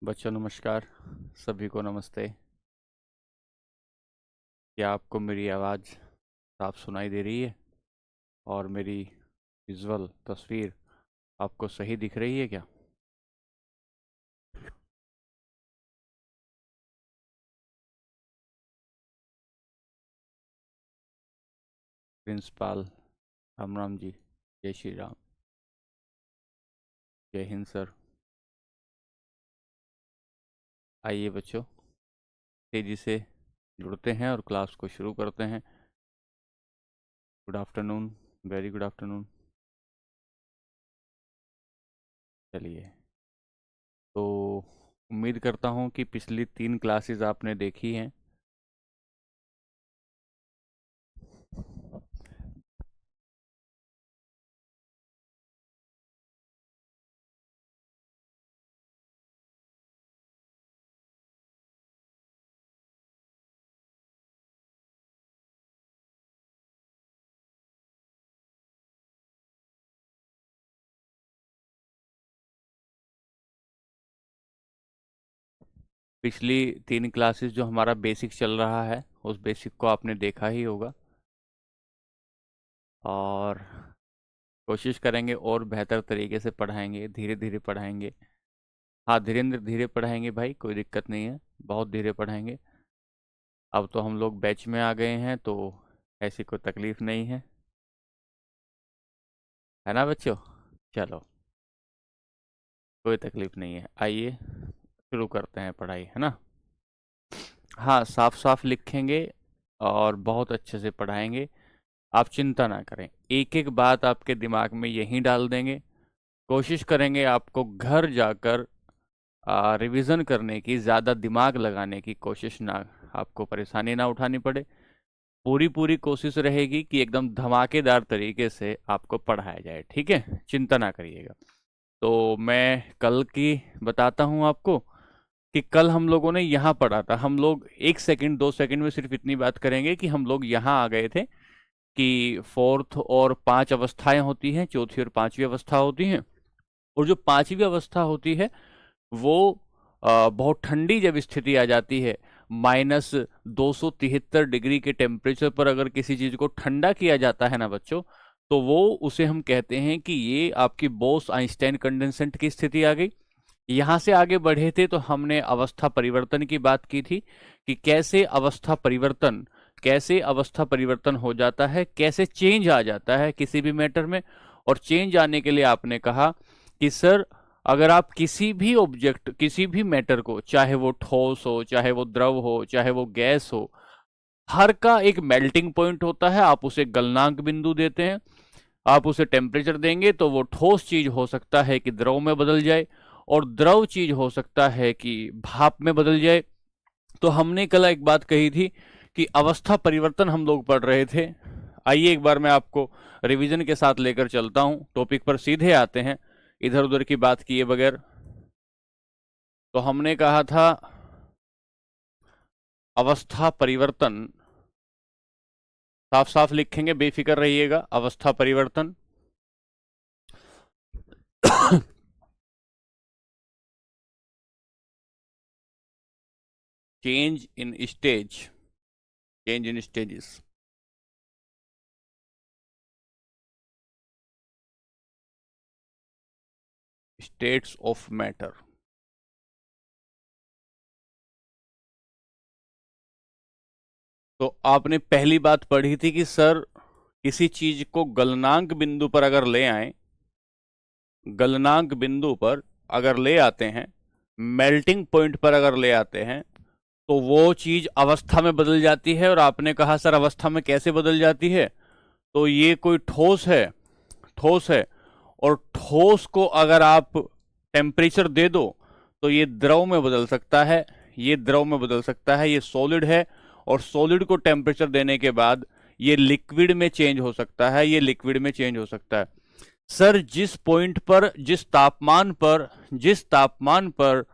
बच्चों नमस्कार। सभी को नमस्ते। क्या आपको मेरी आवाज़ साफ सुनाई दे रही है और मेरी विजुअल तस्वीर आपको सही दिख रही है क्या? प्रिंसिपाल राम राम जी। जय श्री राम। जय हिंद सर। आइए बच्चों, तेज़ी से जुड़ते हैं और क्लास को शुरू करते हैं। Good afternoon. Very good afternoon. चलिए, तो उम्मीद करता हूँ कि पिछली 3 क्लासेस आपने देखी हैं। पिछली 3 क्लासेस जो हमारा बेसिक चल रहा है उस बेसिक को आपने देखा ही होगा और कोशिश करेंगे और बेहतर तरीके से पढ़ाएंगे, धीरे धीरे पढ़ाएंगे। हाँ, धीरेन्द्र धीरे पढ़ाएंगे भाई, कोई दिक्कत नहीं है, बहुत धीरे पढ़ाएंगे। अब तो हम लोग बैच में आ गए हैं तो ऐसी कोई तकलीफ नहीं है ना बच्चों? चलो, कोई तकलीफ नहीं है। आइए शुरू करते हैं पढ़ाई, है ना? हाँ, साफ साफ लिखेंगे और बहुत अच्छे से पढ़ाएंगे। आप चिंता ना करें, एक एक बात आपके दिमाग में यहीं डाल देंगे। कोशिश करेंगे आपको घर जाकर रिवीजन करने की, ज़्यादा दिमाग लगाने की कोशिश ना, आपको परेशानी ना उठानी पड़े। पूरी पूरी कोशिश रहेगी कि एकदम धमाकेदार तरीके से आपको पढ़ाया जाए, ठीक है? चिंता ना करिएगा। तो मैं कल की बताता हूँ आपको कि कल हम लोगों ने यहाँ पढ़ा था। हम लोग 1 सेकंड 2 सेकंड में सिर्फ इतनी बात करेंगे कि हम लोग यहाँ आ गए थे कि फोर्थ और 5 अवस्थाएं होती हैं, चौथी और पांचवी अवस्था होती हैं। और जो पांचवी अवस्था होती है वो बहुत ठंडी जब स्थिति आ जाती है, -273 डिग्री के टेम्परेचर पर अगर किसी चीज को ठंडा किया जाता है ना बच्चों, तो वो उसे हम कहते हैं कि ये आपकी बोस आइंस्टाइन कंडेंसेंट की स्थिति आ गई। यहाँ से आगे बढ़े थे तो हमने अवस्था परिवर्तन की बात की थी कि कैसे अवस्था परिवर्तन हो जाता है, कैसे चेंज आ जाता है किसी भी मैटर में। और चेंज आने के लिए आपने कहा कि सर, अगर आप किसी भी ऑब्जेक्ट, किसी भी मैटर को, चाहे वो ठोस हो, चाहे वो द्रव हो, चाहे वो गैस हो, हर का एक मेल्टिंग पॉइंट होता है। आप उसे गलनांक बिंदु देते हैं। आप उसे टेम्परेचर देंगे तो वो ठोस चीज हो सकता है कि द्रव में बदल जाए, और द्रव चीज हो सकता है कि भाप में बदल जाए। तो हमने कल एक बात कही थी कि अवस्था परिवर्तन हम लोग पढ़ रहे थे। आइए एक बार मैं आपको रिवीजन के साथ लेकर चलता हूं, टॉपिक पर सीधे आते हैं, इधर उधर की बात किए बगैर। तो हमने कहा था अवस्था परिवर्तन, साफ साफ लिखेंगे, बेफिक्र रहिएगा। अवस्था परिवर्तन change in stage, change in stages, states of matter. तो आपने पहली बात पढ़ी थी कि सर, किसी चीज को गलनांक बिंदु पर अगर ले आए, गलनांक बिंदु पर अगर ले आते हैं, मेल्टिंग पॉइंट पर अगर ले आते हैं, तो वो चीज अवस्था में बदल जाती है। और आपने कहा सर, अवस्था में कैसे बदल जाती है? तो ये कोई ठोस है, ठोस है, और ठोस को अगर आप टेम्परेचर दे दो तो ये द्रव में बदल सकता है, ये द्रव में बदल सकता है, ये सॉलिड है। और सॉलिड को टेम्परेचर देने के बाद ये लिक्विड में चेंज हो सकता है, ये लिक्विड में चेंज हो सकता है। सर, जिस पॉइंट पर, जिस तापमान पर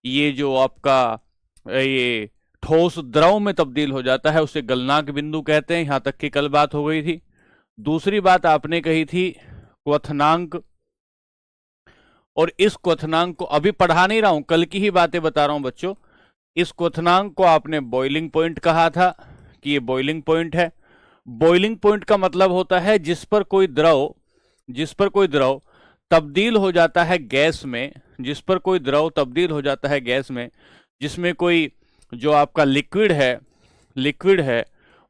ये जो आपका ये ठोस द्रव में तब्दील हो जाता है उसे गलनांक बिंदु कहते हैं। यहां तक की कल बात हो गई थी। दूसरी बात आपने कही थी क्वथनांक, और इस क्वथनांक को अभी पढ़ा नहीं रहा हूं, कल की ही बातें बता रहा हूं बच्चों। इस क्वथनांक को आपने बॉइलिंग पॉइंट कहा था कि ये बॉइलिंग पॉइंट है। बॉइलिंग पॉइंट का मतलब होता है जिस पर कोई द्रव तब्दील हो जाता है गैस में, जिस पर कोई द्रव तब्दील हो जाता है गैस में, जिसमें कोई जो आपका लिक्विड है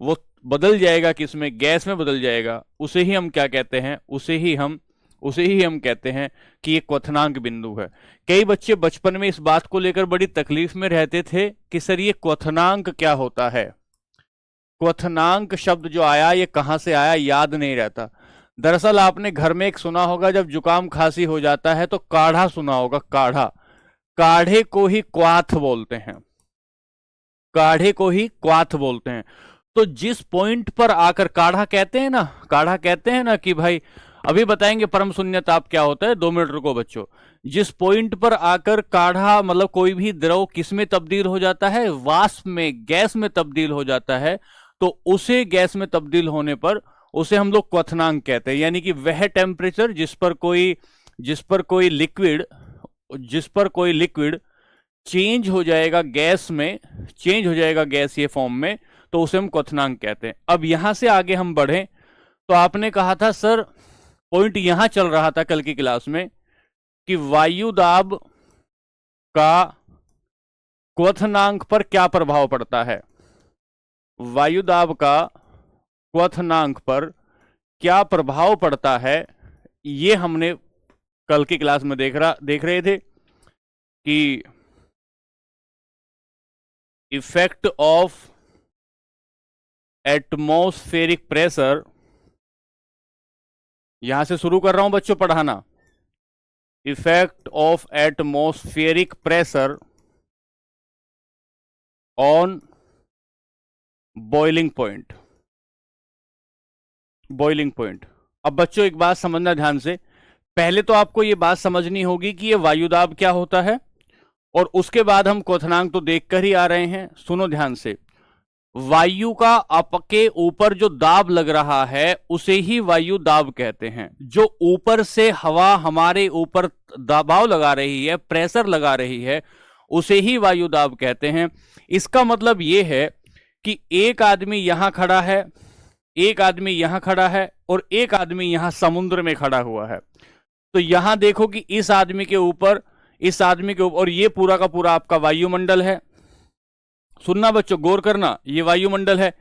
वो बदल जाएगा, किसमें, गैस में बदल जाएगा, उसे ही हम क्या कहते हैं, उसे ही हम कहते हैं कि ये क्वथनांक बिंदु है। कई बच्चे बचपन में इस बात को लेकर बड़ी तकलीफ में रहते थे कि सर ये क्वथनांक क्या होता है। क्वथनांक शब्द जो आया ये कहां से आया याद नहीं रहता। दरअसल आपने घर में एक सुना होगा, जब जुकाम खांसी हो जाता है तो काढ़ा सुना होगा, काढ़े को ही क्वाथ बोलते हैं, काढ़े को ही क्वाथ बोलते हैं। तो जिस पॉइंट पर आकर काढ़ा कहते हैं ना कि भाई अभी बताएंगे परम शून्यताप क्या होता है, 2 मिनट रुको बच्चों। जिस पॉइंट पर आकर काढ़ा मतलब कोई भी द्रव किस में तब्दील हो जाता है, वाष्प में, गैस में तब्दील हो जाता है, तो उसे गैस में तब्दील होने पर उसे हम लोग क्वथनांक कहते हैं। यानी कि वह टेम्परेचर जिस पर कोई लिक्विड चेंज हो जाएगा गैस में, चेंज हो जाएगा गैसीय फॉर्म में, तो उसे हम क्वथनांक कहते हैं। अब यहां से आगे हम बढ़ें तो आपने कहा था सर, पॉइंट यहां चल रहा था कल की क्लास में कि वायु दाब का क्वथनांक पर क्या प्रभाव पड़ता है, वायु दाब का क्वथनांक पर क्या प्रभाव पड़ता है, ये हमने कल की क्लास में देख रहे थे कि इफेक्ट ऑफ एटमॉस्फेरिक प्रेशर, यहां से शुरू कर रहा हूं बच्चों पढ़ाना, effect of atmospheric pressure on boiling point. अब बच्चों एक बात समझना ध्यान से, पहले तो आपको यह बात समझनी होगी कि यह वायुदाब क्या होता है, और उसके बाद हम क्वथनांक तो देखकर ही आ रहे हैं। सुनो ध्यान से, वायु का आपके ऊपर जो दाब लग रहा है उसे ही वायु दाब कहते हैं। जो ऊपर से हवा हमारे ऊपर दबाव लगा रही है, प्रेशर लगा रही है, उसे ही वायु दाब कहते हैं। इसका मतलब यह है कि एक आदमी यहां खड़ा है, एक आदमी यहां खड़ा है, और एक आदमी यहां समुद्र में खड़ा हुआ है। तो यहां देखो कि इस आदमी के ऊपर, और ये पूरा का पूरा आपका वायुमंडल है। सुनना बच्चों, गौर करना, ये वायुमंडल है।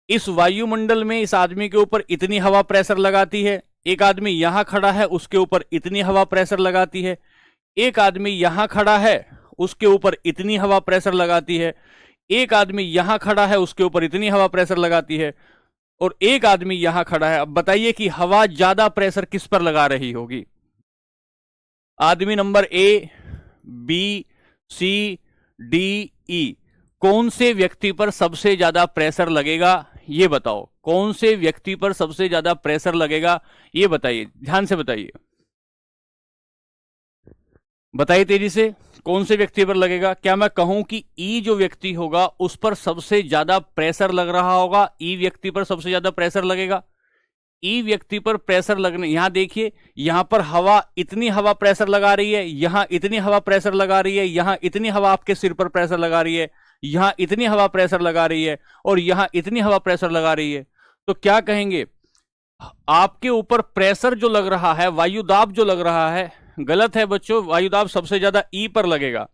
इस वायुमंडल में इस आदमी के ऊपर इतनी हवा प्रेशर लगाती है, एक आदमी यहां खड़ा है उसके ऊपर इतनी हवा प्रेशर लगाती है, एक आदमी यहां खड़ा है उसके ऊपर इतनी हवा प्रेशर लगाती है, एक आदमी यहां खड़ा है उसके ऊपर इतनी हवा प्रेशर लगाती है, और एक आदमी यहां खड़ा है। अब बताइए कि हवा ज्यादा प्रेशर किस पर लगा रही होगी? आदमी number A, B, C, D, E, कौन से व्यक्ति पर सबसे ज्यादा प्रेशर लगेगा ये बताओ, कौन से व्यक्ति पर सबसे ज्यादा प्रेशर लगेगा ये बताइए, ध्यान से बताइए, बताइए तेजी से, कौन से व्यक्ति पर लगेगा? क्या मैं कहूं कि ई जो व्यक्ति होगा उस पर सबसे ज्यादा प्रेशर लग रहा होगा, ई व्यक्ति पर सबसे ज्यादा प्रेशर लगेगा? ई व्यक्ति पर प्रेशर लगने, यहां देखिए, यहां पर हवा, इतनी हवा प्रेशर लगा रही है, यहां इतनी हवा प्रेशर लगा रही है, यहां इतनी हवा आपके सिर पर प्रेशर लगा रही है, यहां इतनी हवा प्रेशर लगा रही है, और यहां इतनी हवा प्रेशर लगा रही है। तो क्या कहेंगे, आपके ऊपर प्रेशर जो लग रहा है, वायुदाब जो लग रहा है, गलत है बच्चों। वायुदाब सबसे ज्यादा ई पर लगेगा,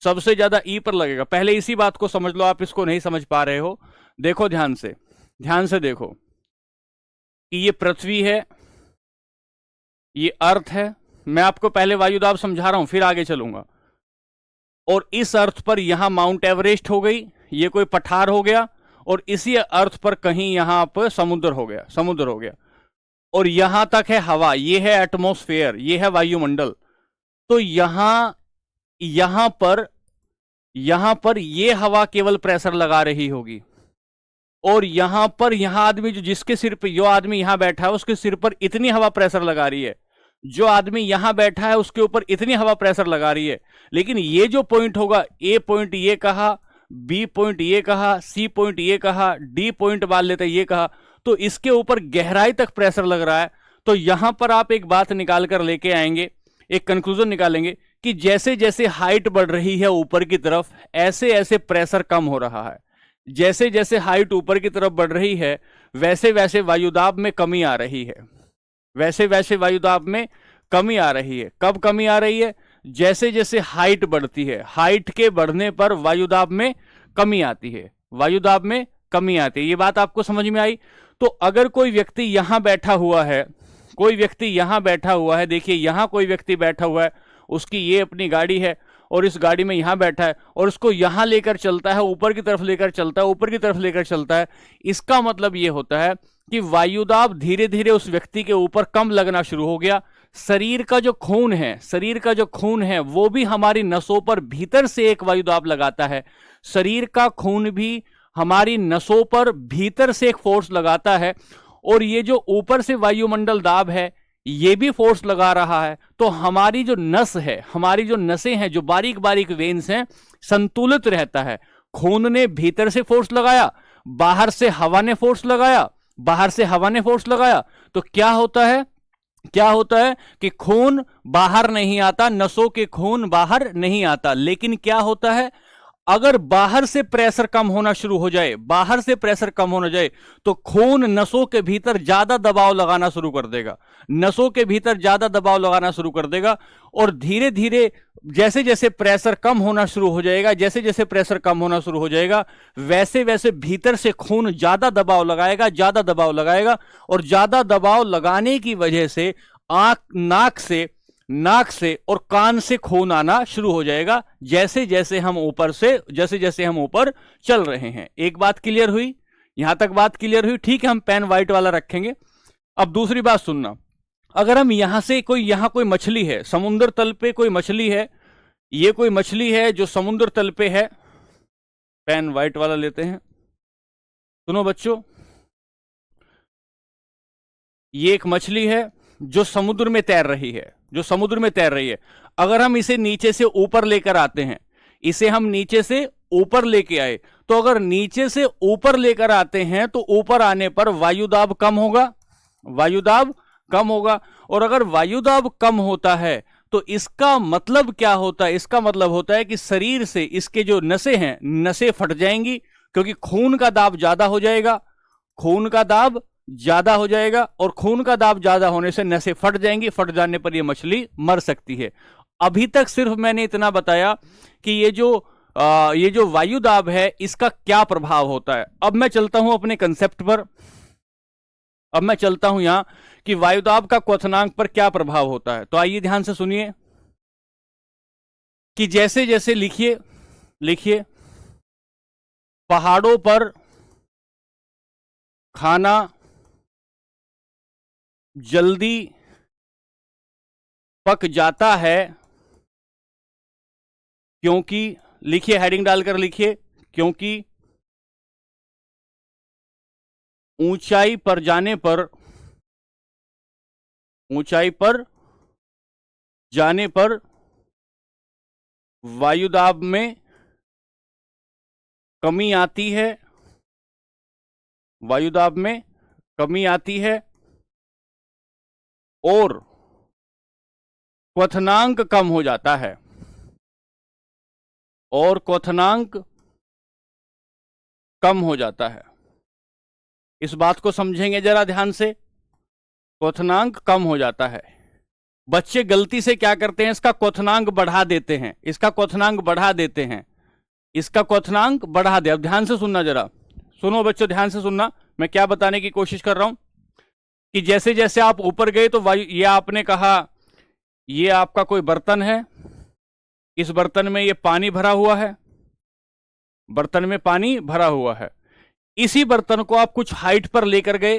सबसे ज्यादा ई पर लगेगा। पहले इसी बात को समझ लो, आप इसको नहीं समझ पा रहे हो। देखो ध्यान से, ध्यान से देखो कि ये पृथ्वी है, ये अर्थ है। मैं आपको पहले वायुदाब समझा रहा हूं, फिर आगे चलूंगा। और इस अर्थ पर यहां माउंट एवरेस्ट हो गई, ये कोई पठार हो गया, और इसी अर्थ पर कहीं यहां पर समुद्र हो गया, समुद्र हो गया, और यहां तक है हवा, ये है एटमॉस्फेयर, ये है वायुमंडल। तो यहां पर ये हवा केवल प्रेशर लगा रही होगी, और यहां पर आदमी जिसके सिर पर, जो आदमी यहां बैठा है उसके सिर पर इतनी हवा प्रेशर लगा रही है, जो आदमी यहां बैठा है उसके ऊपर इतनी हवा प्रेशर लगा रही है। लेकिन ये जो पॉइंट होगा, ए पॉइंट ये कहा, बी पॉइंट ये कहा, सी पॉइंट ये कहा, डी पॉइंट मान लेते ये कहा, तो इसके ऊपर गहराई तक प्रेशर लग रहा है। तो यहां पर आप एक बात निकाल कर लेके आएंगे, एक कंक्लूजन निकालेंगे कि जैसे जैसे हाइट बढ़ रही है ऊपर की तरफ, ऐसे ऐसे प्रेशर कम हो रहा है। जैसे जैसे हाइट ऊपर की तरफ बढ़ रही है, वैसे वैसे वायुदाब में कमी आ रही है। वैसे वैसे वायुदाब में कमी आ रही है। कब कमी आ रही है? जैसे जैसे हाइट बढ़ती है, हाइट के बढ़ने पर वायुदाब में कमी आती है। वायुदाब में कमी आती है। ये बात आपको समझ में आई? तो अगर कोई व्यक्ति यहां बैठा हुआ है, कोई व्यक्ति यहां बैठा हुआ है, देखिए यहां कोई व्यक्ति बैठा हुआ है, उसकी ये अपनी गाड़ी है और इस गाड़ी में यहां बैठा है और उसको यहां लेकर चलता है, ऊपर की तरफ लेकर चलता है, ऊपर की तरफ लेकर चलता है। इसका मतलब ये होता है कि वायुदाब धीरे धीरे उस व्यक्ति के ऊपर कम लगना शुरू हो गया। शरीर का जो खून है, शरीर का जो खून है वो भी हमारी नसों पर भीतर से एक वायुदाब लगाता है। शरीर का खून भी हमारी नसों पर भीतर से एक फोर्स लगाता है और ये जो ऊपर से वायुमंडल दाब है ये भी फोर्स लगा रहा है। तो हमारी जो नस है, हमारी जो नसें हैं, जो बारीक बारीक वेन्स हैं, संतुलित रहता है। खून ने भीतर से फोर्स लगाया, बाहर से हवा ने फोर्स लगाया, बाहर से हवा ने फोर्स लगाया, तो क्या होता है? क्या होता है कि खून बाहर नहीं आता, नसों के खून बाहर नहीं आता। लेकिन क्या होता है, अगर बाहर से प्रेशर कम होना शुरू हो जाए, बाहर से प्रेशर कम होना जाए, तो खून नसों के भीतर ज्यादा दबाव लगाना शुरू कर देगा, नसों के भीतर ज्यादा दबाव लगाना शुरू कर देगा। और धीरे धीरे जैसे जैसे प्रेशर कम होना शुरू हो जाएगा, जैसे जैसे प्रेशर कम होना शुरू हो जाएगा, वैसे वैसे भीतर से खून ज्यादा दबाव लगाएगा, ज्यादा दबाव लगाएगा। और ज्यादा दबाव लगाने की वजह से नाक से और कान से खून आना शुरू हो जाएगा, जैसे जैसे हम ऊपर चल रहे हैं। एक बात क्लियर हुई? यहां तक बात क्लियर हुई? ठीक है, हम पेन व्हाइट वाला रखेंगे। अब दूसरी बात सुनना, अगर हम यहां कोई मछली है, समुद्र तल पे कोई मछली है, ये कोई मछली है जो समुद्र तल पे है, पेन व्हाइट वाला लेते हैं। सुनो बच्चों, ये एक मछली है जो समुद्र में तैर रही है, जो समुद्र में तैर रही है। अगर हम इसे नीचे से ऊपर लेकर आते हैं, इसे हम नीचे से ऊपर लेके आए, तो अगर नीचे से ऊपर लेकर आते हैं तो ऊपर आने पर वायुदाब कम होगा, वायुदाब कम होगा। और अगर वायुदाब कम होता है तो इसका मतलब क्या होता है? इसका मतलब होता है कि शरीर से इसके जो नसें हैं, नसें फट जाएंगी, क्योंकि खून का दाब ज्यादा हो जाएगा, खून का दाब ज्यादा हो जाएगा। और खून का दाब ज्यादा होने से नसें फट जाएंगी, फट जाने पर यह मछली मर सकती है। अभी तक सिर्फ मैंने इतना बताया कि ये जो वायु दाब है इसका क्या प्रभाव होता है। अब मैं चलता हूं अपने कंसेप्ट पर, अब मैं चलता हूं यहां कि वायुदाब का क्वथनांक पर क्या प्रभाव होता है। तो आइए ध्यान से सुनिए कि जैसे जैसे लिखिए पहाड़ों पर खाना जल्दी पक जाता है क्योंकि, लिखिए हेडिंग डालकर लिखिए, क्योंकि ऊंचाई पर जाने पर वायुदाब में कमी आती है, वायुदाब में कमी आती है और क्वथनांक कम हो जाता है, और क्वथनांक कम हो जाता है। इस बात को समझेंगे जरा ध्यान से, क्वथनांक कम हो जाता है। बच्चे गलती से क्या करते हैं, इसका क्वथनांक बढ़ा देते हैं, इसका क्वथनांक बढ़ा देते हैं, इसका क्वथनांक बढ़ा दे। अब ध्यान से सुनना, जरा सुनो बच्चों, ध्यान से सुनना, मैं क्या बताने की कोशिश कर रहा हूं कि जैसे जैसे आप ऊपर गए तो वायु, ये आपने कहा ये आपका कोई बर्तन है, इस बर्तन में ये पानी भरा हुआ है, बर्तन में पानी भरा हुआ है। इसी बर्तन को आप कुछ हाइट पर लेकर गए,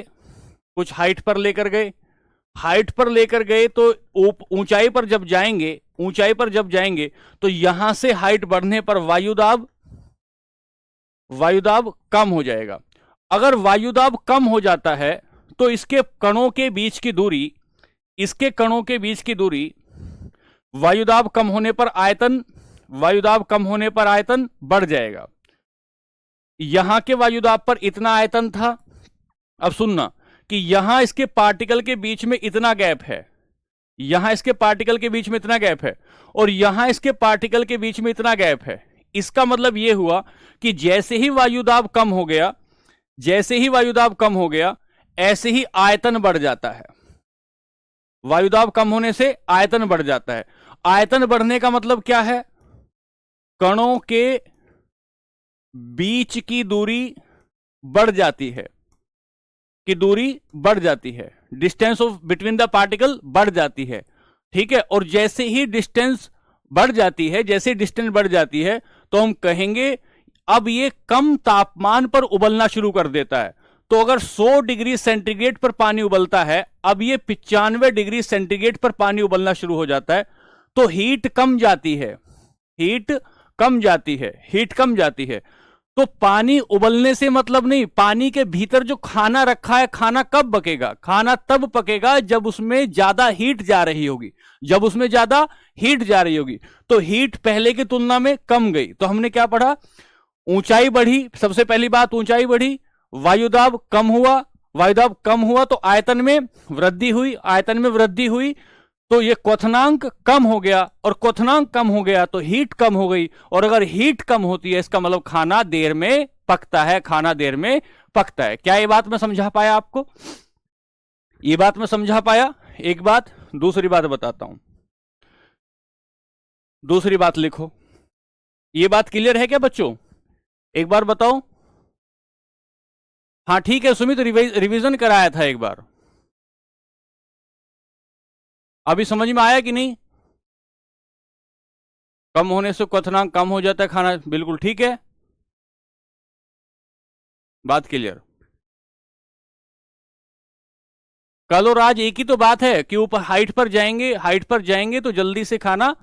कुछ हाइट पर लेकर गए, हाइट पर लेकर गए तो ऊंचाई पर जब जाएंगे, ऊंचाई पर जब जाएंगे तो यहां से हाइट बढ़ने पर वायुदाब कम हो जाएगा। अगर वायुदाब कम हो जाता है तो इसके कणों के बीच की दूरी, इसके कणों के बीच की दूरी, वायुदाब कम होने पर आयतन बढ़ जाएगा। यहां के वायुदाब पर इतना आयतन था, अब सुनना कि यहां इसके पार्टिकल के बीच में इतना गैप है, यहां इसके पार्टिकल के बीच में इतना गैप है और यहां इसके पार्टिकल के बीच में इतना गैप है। इसका मतलब यह हुआ कि जैसे ही वायुदाब कम हो गया, जैसे ही वायुदाब कम हो गया, ऐसे ही आयतन बढ़ जाता है। वायुदाब कम होने से आयतन बढ़ जाता है। आयतन बढ़ने का मतलब क्या है? कणों के बीच की दूरी बढ़ जाती है, की दूरी बढ़ जाती है, distance of between the particle बढ़ जाती है। ठीक है, और जैसे ही डिस्टेंस बढ़ जाती है, जैसे डिस्टेंस बढ़ जाती है, तो हम कहेंगे अब ये कम तापमान पर उबलना शुरू कर देता है। तो अगर 100 डिग्री सेंटीग्रेड पर पानी उबलता है, अब ये 95 डिग्री सेंटीग्रेड पर पानी उबलना शुरू हो जाता है, तो हीट कम जाती है, हीट कम जाती है, हीट कम जाती है। तो पानी उबलने से मतलब नहीं, पानी के भीतर जो खाना रखा है, खाना कब पकेगा? खाना तब पकेगा जब उसमें ज्यादा हीट जा रही होगी, जब उसमें ज्यादा हीट जा रही होगी। तो हीट पहले की तुलना में कम गई, तो हमने क्या पढ़ा? ऊंचाई बढ़ी, सबसे पहली बात ऊंचाई बढ़ी, वायुदाब कम हुआ, वायुदाब कम हुआ तो आयतन में वृद्धि हुई, आयतन में वृद्धि हुई तो ये क्वथनांक कम हो गया, और क्वथनांक कम हो गया तो हीट कम हो गई, और अगर हीट कम होती है इसका मतलब खाना देर में पकता है, खाना देर में पकता है। क्या ये बात मैं समझा पाया आपको? ये बात मैं समझा पाया? एक बात, दूसरी बात बताता हूं, दूसरी बात लिखो। ये बात क्लियर है क्या बच्चों? एक बार बताओ। हाँ ठीक है सुमित, रिवीजन कराया था एक बार, अभी समझ में आया कि नहीं? कम होने से क्वथनांक कम हो जाता है, खाना बिल्कुल ठीक है, बात क्लियर। कल और आज एक ही तो बात है कि ऊपर हाइट पर जाएंगे, हाइट पर जाएंगे तो जल्दी से खाना।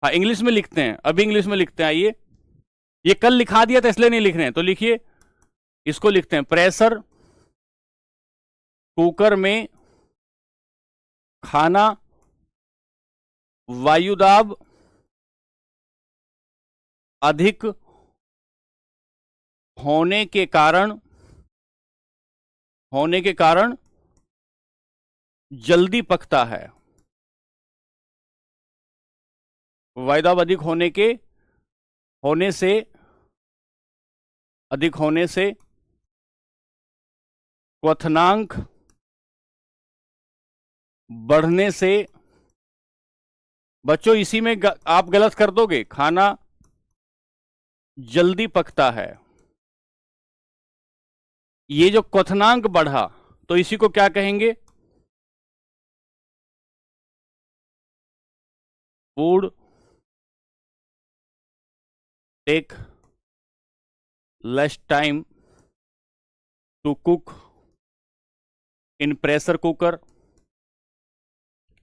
हाँ इंग्लिश में लिखते हैं, अभी इंग्लिश में लिखते हैं। आइए, ये कल लिखा दिया था इसलिए नहीं लिख रहे हैं, तो लिखिए, इसको लिखते हैं प्रेशर कुकर में खाना वायुदाब अधिक होने के कारण, होने के कारण जल्दी पकता है। वायुदाब अधिक होने के, होने से, अधिक होने से क्वथनांक बढ़ने से, बच्चों इसी में आप गलत कर दोगे, खाना जल्दी पकता है। ये जो क्वथनांक बढ़ा तो इसी को क्या कहेंगे? Food take less time to cook in pressure cooker,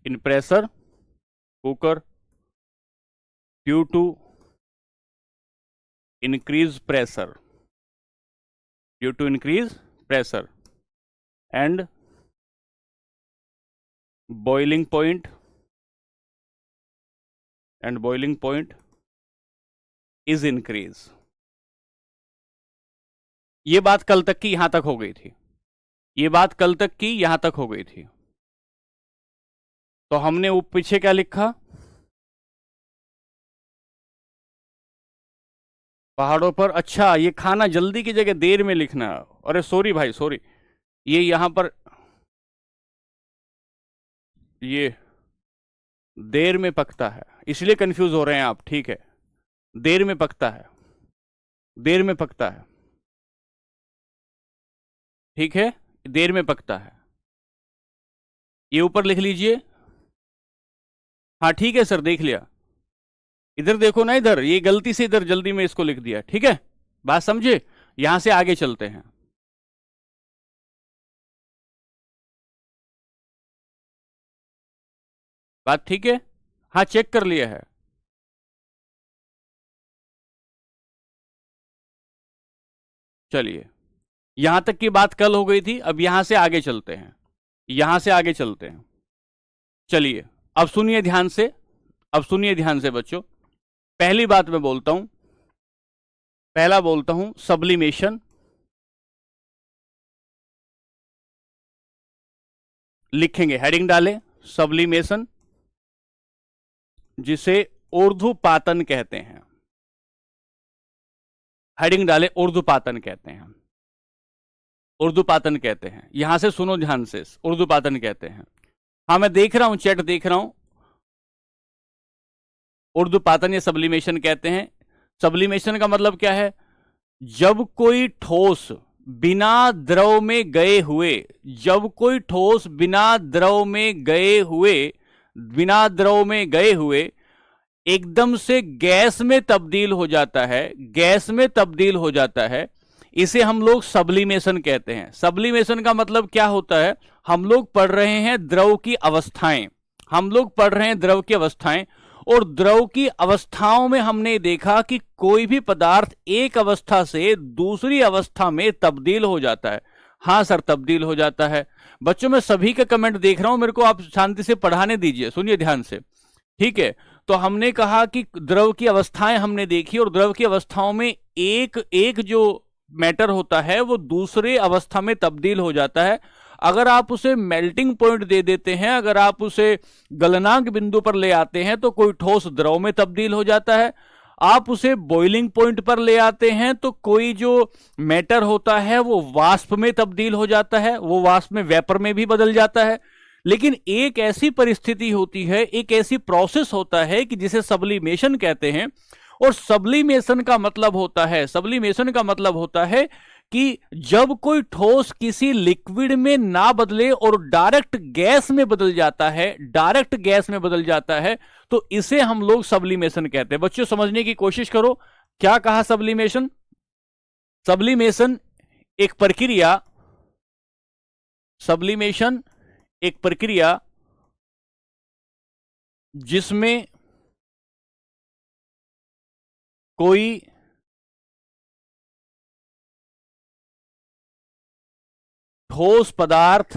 in pressure cooker due to increase pressure, due to increase pressure and boiling point, and boiling point is increase। ये बात कल तक की यहां तक हो गई थी, ये बात कल तक की यहां तक हो गई थी। तो हमने पीछे क्या लिखा? पहाड़ों पर, अच्छा ये खाना जल्दी की जगह देर में लिखना। अरे सॉरी भाई सॉरी, ये यहां पर ये देर में पकता है, इसलिए कंफ्यूज हो रहे हैं आप। ठीक है, देर में पकता है, देर में पकता है, ठीक है, देर में पकता है, ये ऊपर लिख लीजिए। हाँ ठीक है सर, देख लिया, इधर देखो ना, इधर ये गलती से इधर जल्दी में इसको लिख दिया। ठीक है, बात समझे? यहां से आगे चलते हैं। बात ठीक है? हाँ चेक कर लिया है। चलिए, यहां तक की बात कल हो गई थी, अब यहां से आगे चलते हैं, यहां से आगे चलते हैं। चलिए अब सुनिए ध्यान से, अब सुनिए ध्यान से बच्चों। पहली बात मैं बोलता हूं, पहला बोलता हूं सब्लिमेशन, लिखेंगे, हेडिंग डालें सब्लिमेशन, जिसे ऊर्ध्वपातन कहते हैं। हेडिंग डालें ऊर्ध्वपातन कहते हैं, ऊर्ध्वपातन कहते हैं। यहां से सुनो ध्यान से, ऊर्ध्वपातन कहते हैं। हाँ मैं देख रहा हूं, चैट देख रहा हूं। ऊर्ध्वपातन या सब्लिमेशन कहते हैं। सब्लिमेशन का मतलब क्या है? जब कोई ठोस बिना द्रव में गए हुए, जब कोई ठोस बिना द्रव में गए हुए, बिना द्रव में गए हुए एकदम से गैस में तब्दील हो जाता है, गैस में तब्दील हो जाता है, इसे हम लोग सब्लिमेशन कहते हैं। सब्लिमेशन का मतलब क्या होता है? हम लोग पढ़ रहे हैं द्रव की अवस्थाएं, हम लोग पढ़ रहे हैं द्रव की अवस्थाएं, और द्रव की अवस्थाओं में हमने देखा कि कोई भी पदार्थ एक अवस्था से दूसरी अवस्था में तब्दील हो जाता है। हाँ सर, तब्दील हो जाता है। बच्चों मैं सभी का कमेंट देख रहा हूं, मेरे को आप शांति से पढ़ाने दीजिए, सुनिए ध्यान से, ठीक है? तो हमने कहा कि द्रव की अवस्थाएं हमने देखी, और द्रव की अवस्थाओं में एक एक जो मैटर होता है वो दूसरे अवस्था में तब्दील हो जाता है। अगर आप उसे मेल्टिंग पॉइंट दे देते हैं, अगर आप उसे गलनांक बिंदु पर ले आते हैं तो कोई ठोस द्रव में तब्दील हो जाता है। आप उसे बॉइलिंग पॉइंट पर ले आते हैं तो कोई जो मैटर होता है वो वाष्प में तब्दील हो जाता है, वो वाष्प में वेपर में भी बदल जाता है। लेकिन एक ऐसी परिस्थिति होती है, एक ऐसी प्रोसेस होता है कि जिसे सब्लिमेशन कहते हैं। और सब्लिमेशन का मतलब होता है, सब्लिमेशन का मतलब होता है कि जब कोई ठोस किसी लिक्विड में ना बदले और डायरेक्ट गैस में बदल जाता है, डायरेक्ट गैस में बदल जाता है, तो इसे हम लोग सब्लिमेशन कहते हैं। बच्चों समझने की कोशिश करो, क्या कहा सब्लिमेशन? सब्लिमेशन एक प्रक्रिया, सब्लिमेशन एक प्रक्रिया जिसमें कोई ठोस पदार्थ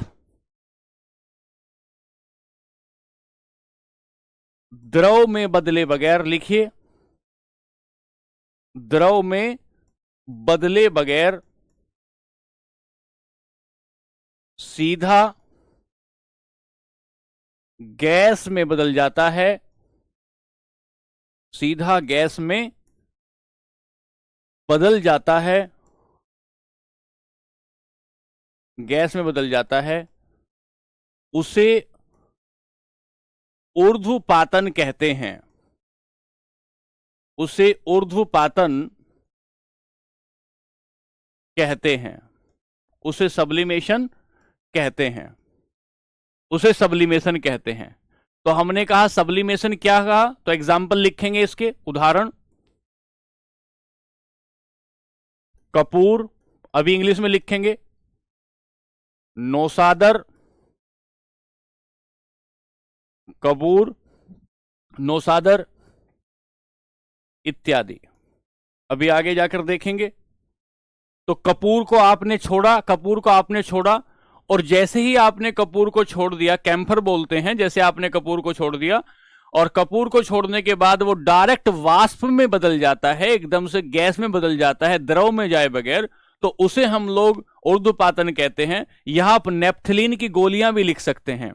द्रव में बदले बगैर, लिखिए, द्रव में बदले बगैर सीधा गैस में बदल जाता है, सीधा गैस में बदल जाता है, गैस में बदल जाता है, उसे ऊर्ध्वपातन कहते हैं, उसे ऊर्ध्वपातन कहते हैं, उसे सब्लिमेशन कहते हैं, उसे सब्लिमेशन कहते हैं। तो हमने कहा सब्लिमेशन क्या कहा, तो एग्जाम्पल लिखेंगे इसके, उदाहरण, कपूर, अभी इंग्लिश में लिखेंगे, नौसादर, कपूर, नौसादर इत्यादि। अभी आगे जाकर देखेंगे। तो कपूर को आपने छोड़ा, कपूर को आपने छोड़ा, और जैसे ही आपने कपूर को छोड़ दिया, कैम्फर बोलते हैं, जैसे आपने कपूर को छोड़ दिया, और कपूर को छोड़ने के बाद वो डायरेक्ट वाष्प में बदल जाता है, एकदम से गैस में बदल जाता है, द्रव में जाए बगैर, तो उसे हम लोग ऊर्ध्वपातन कहते हैं। यहां आप नेप्थलीन की गोलियां भी लिख सकते हैं,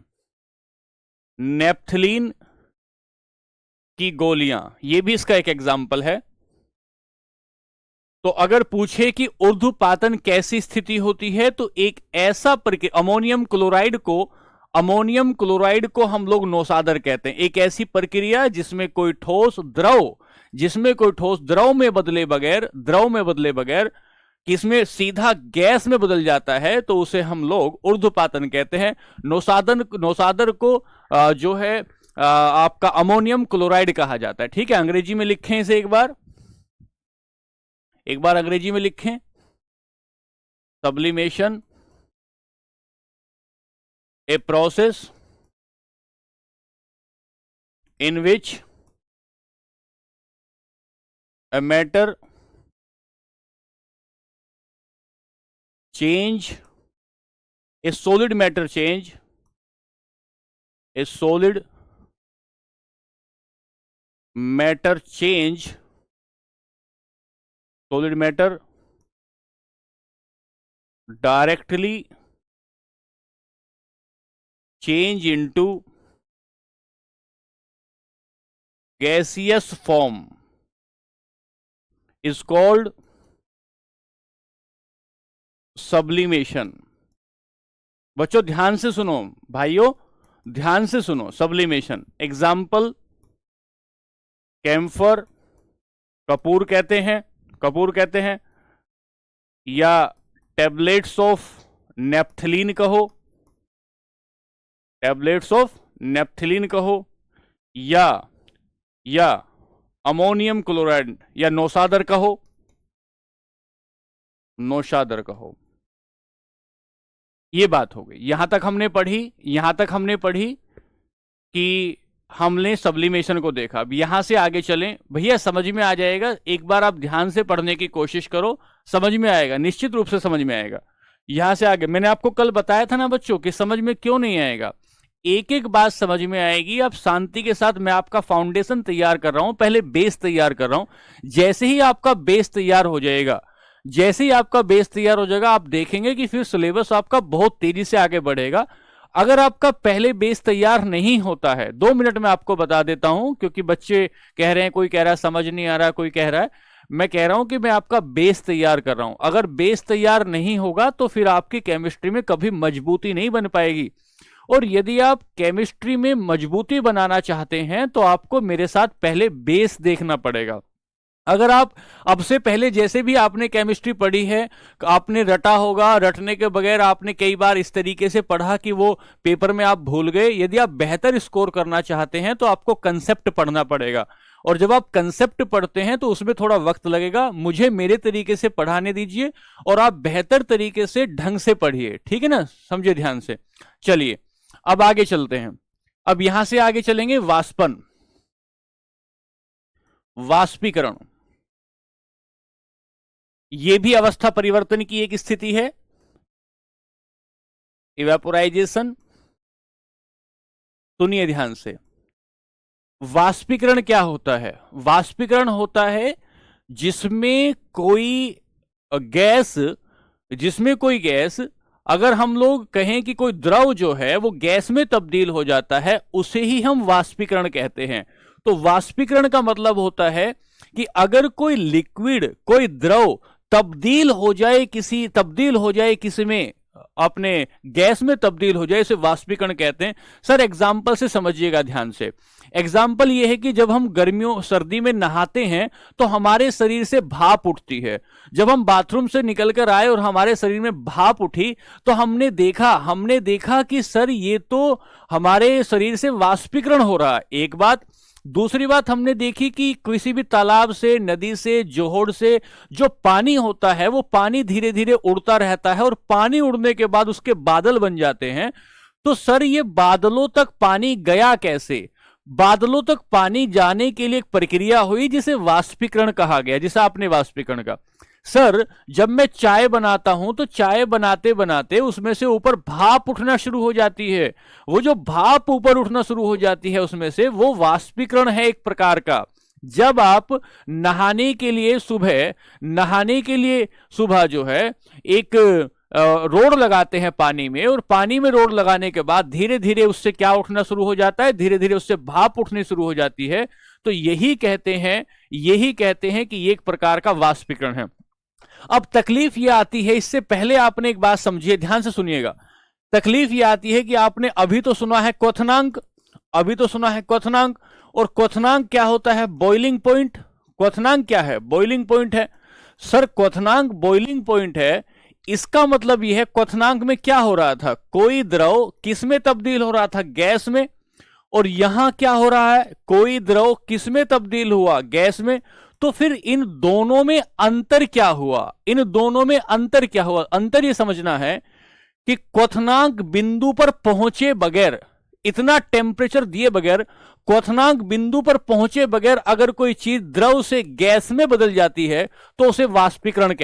नेप्थलीन की गोलियां, ये भी इसका एक एग्जाम्पल है। तो अगर पूछे कि ऊर्ध्वपातन कैसी स्थिति होती है, तो एक ऐसा प्रक्रिया, अमोनियम क्लोराइड को हम लोग नौसादर कहते हैं। एक ऐसी प्रक्रिया जिसमें कोई ठोस द्रव, जिसमें कोई ठोस द्रव में बदले बगैर, द्रव में बदले बगैर किसमें सीधा गैस में बदल जाता है, तो उसे हम लोग ऊर्ध्वपातन कहते हैं। नौसादर को जो है आपका अमोनियम क्लोराइड कहा जाता है। ठीक है, अंग्रेजी में लिखें इसे एक बार, एक बार अंग्रेजी में लिखें, sublimation a process in which a matter change, a solid matter change, a solid matter change, solid matter directly change into gaseous form is called sublimation। बच्चों ध्यान से सुनो, भाइयों ध्यान से सुनो, सब्लिमेशन एग्जाम्पल कैम्फर, कपूर कहते हैं, या टेबलेट्स ऑफ नेप्थलीन कहो, या अमोनियम क्लोराइड या नौशादर कहो। ये बात हो गई। यहां तक हमने पढ़ी कि हमने सब्लिमेशन को देखा। अब यहां से आगे चलें, भैया समझ में आ जाएगा, एक बार आप ध्यान से पढ़ने की कोशिश करो, समझ में आएगा, निश्चित रूप से समझ में आएगा। यहां से आगे मैंने आपको कल बताया था ना बच्चों कि समझ में क्यों नहीं आएगा, एक एक बात समझ में आएगी। आप शांति के साथ, मैं आपका फाउंडेशन तैयार कर रहा हूं, पहले बेस तैयार कर रहा हूं। जैसे ही आपका बेस तैयार हो जाएगा, आप देखेंगे कि फिर सिलेबस आपका बहुत तेजी से आगे बढ़ेगा। अगर आपका पहले बेस तैयार नहीं होता है, 2 मिनट में आपको बता देता हूं, क्योंकि बच्चे कह रहे हैं, कोई कह रहा है समझ नहीं आ रहा, कोई कह रहा है, मैं कह रहा हूं कि मैं आपका बेस तैयार कर रहा हूं। अगर बेस तैयार नहीं होगा तो फिर आपकी केमिस्ट्री में कभी मजबूती नहीं बन पाएगी। और यदि आप केमिस्ट्री में मजबूती बनाना चाहते हैं तो आपको मेरे साथ पहले बेस देखना पड़ेगा। अगर आप अब से पहले जैसे भी आपने केमिस्ट्री पढ़ी है, आपने रटा होगा, रटने के बगैर आपने कई बार इस तरीके से पढ़ा कि वो पेपर में आप भूल गए। यदि आप बेहतर स्कोर करना चाहते हैं तो आपको कंसेप्ट पढ़ना पड़ेगा, और जब आप कंसेप्ट पढ़ते हैं तो उसमें थोड़ा वक्त लगेगा। मुझे मेरे तरीके से पढ़ाने दीजिए और आप बेहतर तरीके से ढंग से पढ़िए, ठीक है ना, समझे ध्यान से। चलिए अब आगे चलते हैं। अब यहां से आगे चलेंगे, वाष्पीकरण, यह भी अवस्था परिवर्तन की एक स्थिति है, इवेपोराइजेशन। सुनिए ध्यान से, वाष्पीकरण क्या होता है? वाष्पीकरण होता है जिसमें कोई गैस, अगर हम लोग कहें कि कोई द्रव जो है वो गैस में तब्दील हो जाता है, उसे ही हम वाष्पीकरण कहते हैं। तो वाष्पीकरण का मतलब होता है कि अगर कोई लिक्विड, कोई द्रव तब्दील हो जाए किसी में, अपने गैस में तब्दील हो जाए, इसे वाष्पीकरण कहते हैं। सर एग्जाम्पल से समझिएगा ध्यान से। एग्जाम्पल यह है कि जब हम गर्मियों सर्दी में नहाते हैं तो हमारे शरीर से भाप उठती है। जब हम बाथरूम से निकलकर आए और हमारे शरीर में भाप उठी तो हमने देखा कि सर ये तो हमारे शरीर से वाष्पीकरण हो रहा है, एक बात। दूसरी बात हमने देखी कि किसी भी तालाब से, नदी से, जोहड़ से जो पानी होता है वो पानी धीरे धीरे उड़ता रहता है, और पानी उड़ने के बाद उसके बादल बन जाते हैं। तो सर ये बादलों तक पानी गया कैसे? बादलों तक पानी जाने के लिए एक प्रक्रिया हुई जिसे वाष्पीकरण कहा गया, जिसे आपने वाष्पीकरण कहा। सर जब मैं चाय बनाता हूं तो चाय बनाते बनाते उसमें से ऊपर भाप उठना शुरू हो जाती है। वो जो भाप ऊपर उठना शुरू हो जाती है उसमें से, वो वाष्पीकरण है एक प्रकार का। जब आप नहाने के लिए सुबह जो है एक रोड लगाते हैं पानी में, और पानी में रोड लगाने के बाद धीरे धीरे उससे क्या उठना शुरू हो जाता है, धीरे धीरे उससे भाप उठनी शुरू हो जाती है। तो यही कहते हैं कि ये एक प्रकार का वाष्पीकरण है। अब तकलीफ यह आती है, इससे पहले आपने एक बात समझिए, ध्यान से सुनिएगा। तकलीफ यह आती है कि आपने अभी तो सुना है क्वथनांक, और क्वथनांक क्या होता है? Boiling point. क्वथनांक क्या है? बॉइलिंग पॉइंट है। सर क्वथनांक बॉइलिंग पॉइंट है, इसका मतलब यह है क्वथनांक में क्या हो रहा था? कोई द्रव किस में तब्दील हो रहा था? गैस में। और यहां क्या हो रहा है? कोई द्रव किस में तब्दील हुआ? गैस में। तो फिर इन दोनों में अंतर क्या हुआ? अंतर यह समझना है कि क्वथनांक बिंदु पर पहुंचे बगैर, इतना टेम्परेचर दिए बगैर, क्वथनांक बिंदु पर पहुंचे बगैर अगर कोई चीज द्रव से गैस में बदल जाती है तो उसे वाष्पीकरण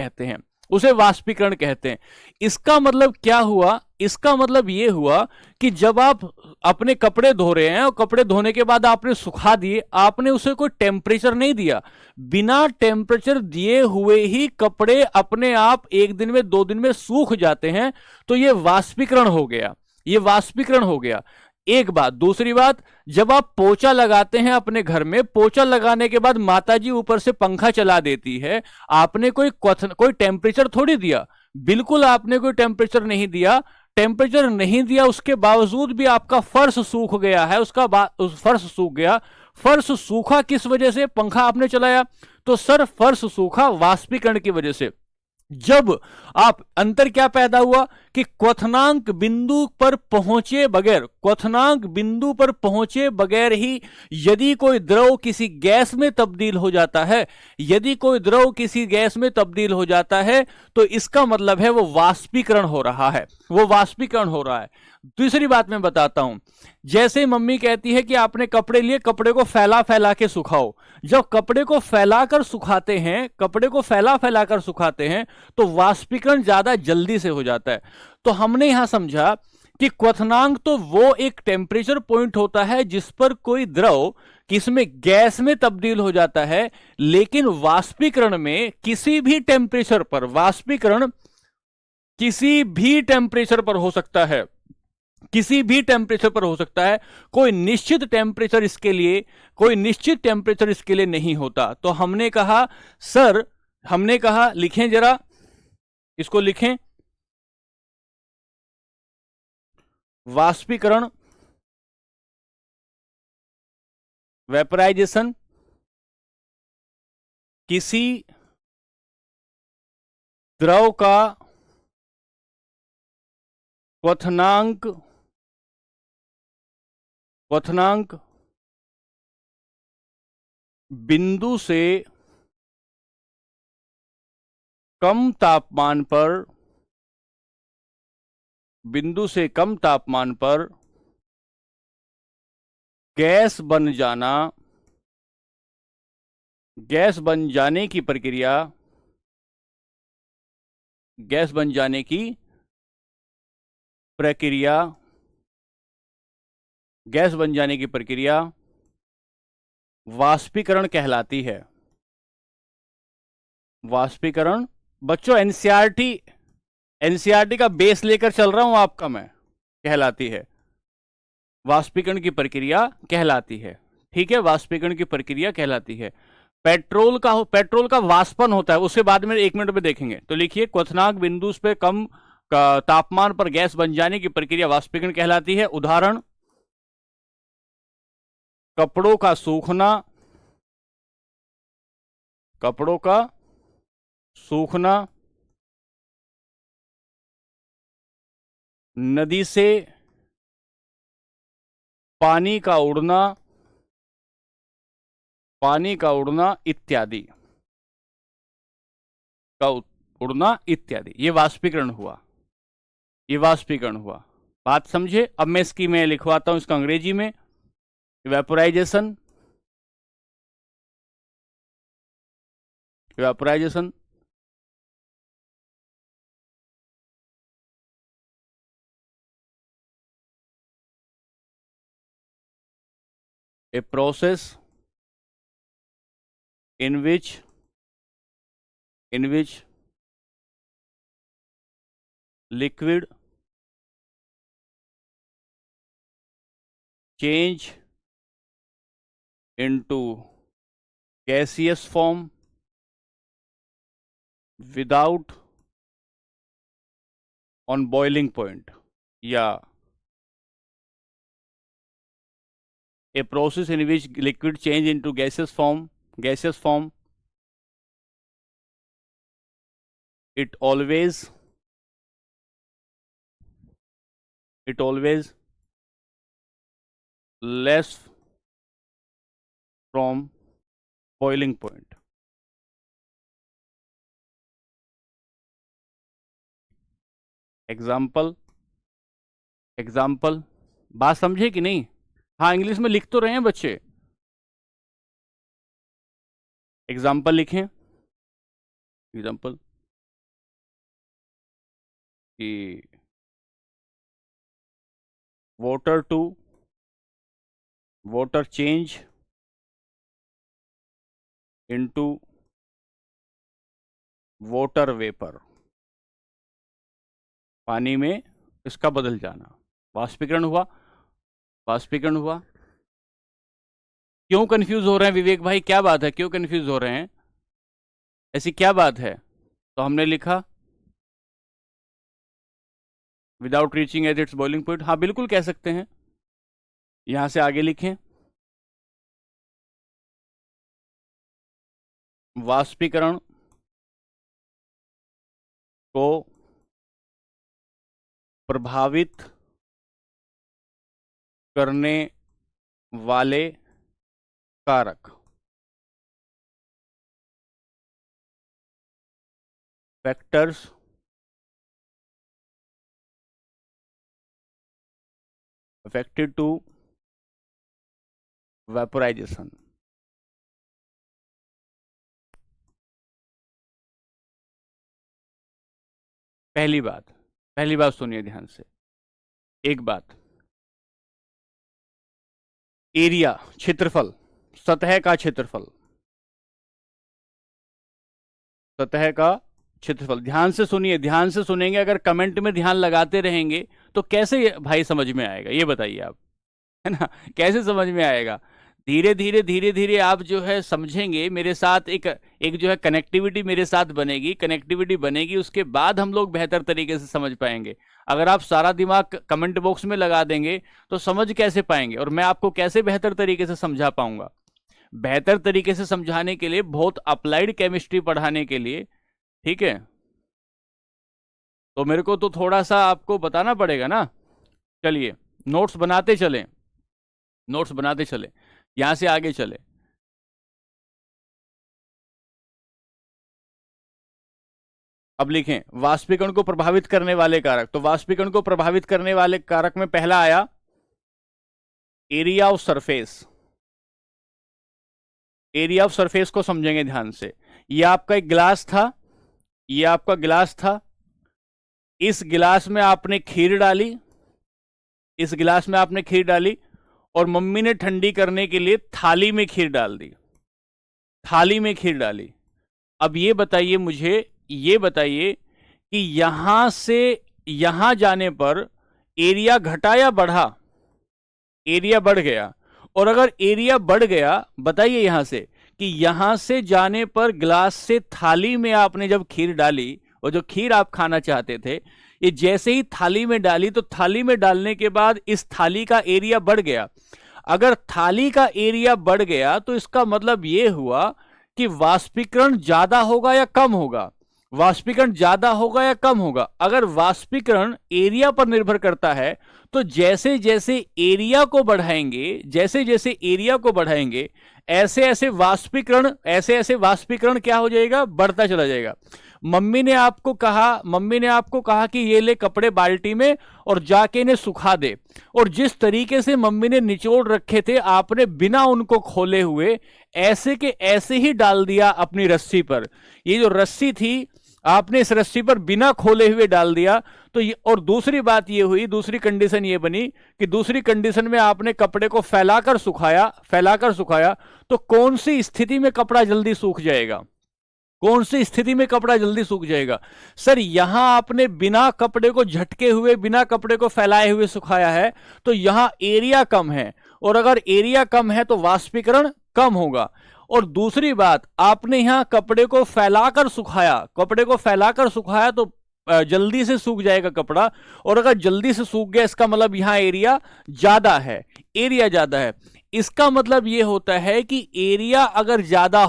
कहते हैं। इसका मतलब क्या हुआ? इसका मतलब यह हुआ कि जब आप अपने कपड़े धो रहे हैं और कपड़े धोने के बाद आपने सुखा दिए, आपने उसे कोई टेम्परेचर नहीं दिया, बिना टेम्परेचर दिए हुए ही कपड़े अपने आप 1 दिन में 2 दिन में सूख जाते हैं, तो यह वाष्पीकरण हो गया। ये वाष्पीकरण हो गया। एक बात। दूसरी बात, जब आप पोछा लगाते हैं अपने घर में, पोछा लगाने के बाद माताजी ऊपर से पंखा चला देती है, आपने कोई टेम्परेचर थोड़ी दिया, बिल्कुल आपने कोई टेम्परेचर नहीं दिया। टेम्परेचर नहीं दिया उसके बावजूद भी आपका फर्श सूख गया है, फर्श सूख गया। फर्श सूखा किस वजह से? पंखा आपने चलाया। तो सर फर्श सूखा वाष्पीकरण की वजह से। जब आप अंतर क्या पैदा हुआ कि क्वथनांक बिंदु पर पहुंचे बगैर ही यदि कोई द्रव किसी गैस में तब्दील हो जाता है, तो इसका मतलब है वो वाष्पीकरण हो रहा है, दूसरी बात मैं बताता हूं। जैसे मम्मी कहती है कि आपने कपड़े लिए, कपड़े को फैला फैला के सुखाओ। जब कपड़े को फैला फैला कर सुखाते हैं तो वाष्पीकरण ज्यादा जल्दी से हो जाता है। तो हमने यहां समझा कि क्वथनांक तो वो एक टेम्परेचर पॉइंट होता है जिस पर कोई द्रव किसमें, गैस में तब्दील हो जाता है। लेकिन वाष्पीकरण में किसी भी टेम्परेचर पर, वाष्पीकरण किसी भी टेम्परेचर पर हो सकता है, कोई निश्चित टेम्परेचर इसके लिए नहीं होता। तो हमने कहा लिखें जरा, इसको लिखें। वाष्पीकरण, वेपराइजेशन, किसी द्रव का क्वथनांक बिंदु से कम तापमान पर गैस बन जाने की प्रक्रिया वाष्पीकरण कहलाती है। वाष्पीकरण, बच्चों एनसीईआरटी का बेस लेकर चल रहा हूं आपका मैं, कहलाती है, वाष्पीकरण की प्रक्रिया कहलाती है। ठीक है, वाष्पीकरण की प्रक्रिया कहलाती है। पेट्रोल का वाष्पन होता है, उसके बाद में 1 मिनट में देखेंगे। तो लिखिए, क्वथनांक बिंदु पे कम तापमान पर गैस बन जाने की प्रक्रिया वाष्पीकरण कहलाती है। उदाहरण, कपड़ों का सूखना, नदी से पानी का उड़ना इत्यादि, ये वाष्पीकरण हुआ। बात समझे? अब मैं लिखवाता हूं इसका अंग्रेजी में। इवेपोराइजेशन, a process in which liquid change into gaseous form without on boiling point, या a process in which liquid change into gaseous form, it always less from boiling point. Example, बात समझे कि नहीं? हाँ, इंग्लिश में लिख तो रहे हैं बच्चे। एग्जाम्पल लिखें। एग्जाम्पल कि water change into water vapor, पानी में इसका बदल जाना, वाष्पीकरण हुआ, वाष्पीकरण हुआ। क्यों कंफ्यूज हो रहे हैं विवेक भाई, क्या बात है, क्यों कंफ्यूज हो रहे हैं, ऐसी क्या बात है? तो हमने लिखा without reaching at its boiling point, हाँ बिल्कुल कह सकते हैं। यहां से आगे लिखें, वाष्पीकरण को प्रभावित करने वाले कारक, फैक्टर्स affected to vaporization। पहली बात सुनिए ध्यान से, एक बात, एरिया क्षेत्रफल, सतह का क्षेत्रफल, सतह का क्षेत्रफल, ध्यान से सुनिए, ध्यान से सुनेंगे, अगर कमेंट में ध्यान लगाते रहेंगे तो कैसे भाई समझ में आएगा, ये बताइए आप, है ना, कैसे समझ में आएगा? धीरे धीरे धीरे धीरे आप जो है समझेंगे मेरे साथ, एक एक जो है कनेक्टिविटी मेरे साथ बनेगी, कनेक्टिविटी बनेगी, उसके बाद हम लोग बेहतर तरीके से समझ पाएंगे। अगर आप सारा दिमाग कमेंट बॉक्स में लगा देंगे तो समझ कैसे पाएंगे, और मैं आपको कैसे बेहतर तरीके से समझा पाऊंगा? बेहतर तरीके से समझाने के लिए, बहुत अप्लाइड केमिस्ट्री पढ़ाने के लिए, ठीक है, तो मेरे को तो थोड़ा सा आपको बताना पड़ेगा ना। चलिए नोट्स बनाते चलें, नोट्स बनाते चलें, यहां से आगे चले। अब लिखें वाष्पीकरण को प्रभावित करने वाले कारक, तो वाष्पीकरण को प्रभावित करने वाले कारक में पहला आया area of surface. Area of surface को समझेंगे ध्यान से। ये आपका एक गिलास था, ये आपका गिलास था, इस गिलास में आपने खीर डाली, इस गिलास में आपने खीर डाली, और मम्मी ने ठंडी करने के लिए थाली में खीर डाल दी, थाली में खीर डाली। अब ये बताइए मुझे, ये बताइए कि यहां से यहां जाने पर एरिया घटा या बढ़ा? एरिया बढ़ गया। और अगर एरिया बढ़ गया, बताइए यहां से कि यहां से जाने पर ग्लास से थाली में आपने जब खीर डाली, और जो खीर आप खाना चाहते थे, ये जैसे ही थाली में डाली, तो थाली में डालने के बाद इस थाली का एरिया बढ़ गया। अगर थाली का एरिया बढ़ गया तो इसका मतलब यह हुआ कि वाष्पीकरण ज्यादा होगा या कम होगा? वाष्पीकरण ज्यादा होगा या कम होगा? अगर वाष्पीकरण एरिया पर निर्भर करता है तो जैसे जैसे एरिया को बढ़ाएंगे, जैसे जैसे एरिया को बढ़ाएंगे, ऐसे ऐसे वाष्पीकरण क्या हो जाएगा? बढ़ता चला जाएगा। मम्मी ने आपको कहा कि ये ले कपड़े बाल्टी में और जाके इन्हें सुखा दे, और जिस तरीके से मम्मी ने निचोड़ रखे थे, आपने बिना उनको खोले हुए ऐसे के ऐसे ही डाल दिया अपनी रस्सी पर। ये जो रस्सी थी, आपने इस रस्सी पर बिना खोले हुए डाल दिया। तो ये, और दूसरी बात ये हुई, दूसरी कंडीशन ये बनी कि दूसरी कंडीशन में आपने कपड़े को फैलाकर सुखाया, तो कौन सी स्थिति में कपड़ा जल्दी सूख जाएगा? कौन सी स्थिति में कपड़ा जल्दी सूख जाएगा? सर, यहां आपने बिना कपड़े को झटके हुए, बिना कपड़े को फैलाए हुए सुखाया है, तो यहां एरिया कम है, और अगर एरिया कम है तो वाष्पीकरण कम होगा। और दूसरी बात, आपने यहां कपड़े को फैलाकर सुखाया तो जल्दी से सूख जाएगा कपड़ा, और अगर जल्दी से सूख गया, इसका मतलब यहां एरिया ज्यादा है, इसका मतलब यह होता है कि एरिया अगर ज्यादा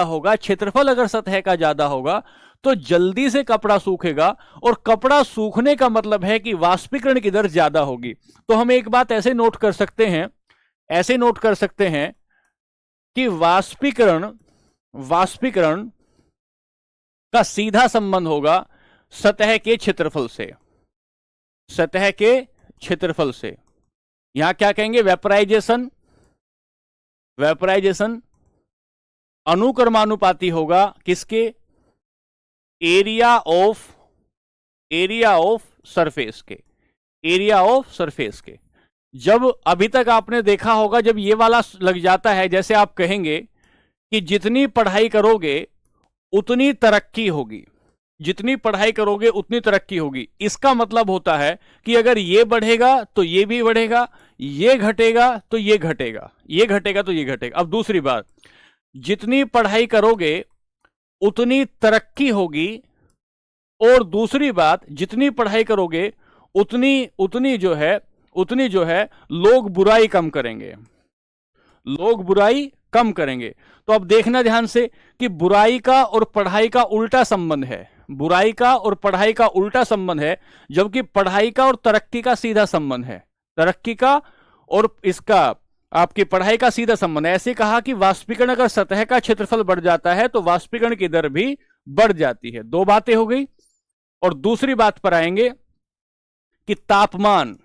होगा, क्षेत्रफल अगर सतह का ज्यादा होगा, तो जल्दी से कपड़ा सूखेगा, और कपड़ा सूखने का मतलब है कि वाष्पीकरण की दर ज्यादा होगी। तो हम एक बात ऐसे नोट कर सकते हैं कि वाष्पीकरण का सीधा संबंध होगा सतह के क्षेत्रफल से। यहां क्या कहेंगे? वेपराइजेशन अनुक्रमानुपाती होगा किसके? एरिया ऑफ सरफेस के। जब अभी तक आपने देखा होगा, जब ये वाला लग जाता है, जैसे आप कहेंगे कि जितनी पढ़ाई करोगे उतनी तरक्की होगी, जितनी पढ़ाई करोगे उतनी तरक्की होगी। इसका मतलब होता है कि अगर ये बढ़ेगा तो ये भी बढ़ेगा, ये घटेगा तो ये घटेगा, ये घटेगा तो ये घटेगा। अब दूसरी बात, जितनी पढ़ाई करोगे उतनी तरक्की होगी, और दूसरी बात, जितनी पढ़ाई करोगे उतनी उतनी जो है लोग बुराई कम करेंगे, लोग बुराई कम करेंगे। तो अब देखना ध्यान से कि बुराई का और पढ़ाई का उल्टा संबंध है, बुराई का और पढ़ाई का उल्टा संबंध है, जबकि पढ़ाई का और तरक्की का सीधा संबंध है, तरक्की का और इसका आपकी पढ़ाई का सीधा संबंध है। ऐसे कहा कि वाष्पीकरण, अगर सतह का क्षेत्रफल बढ़ जाता है तो वाष्पीकरण की दर भी बढ़ जाती है। दो बातें हो गई। और दूसरी बात पर आएंगे कि तापमान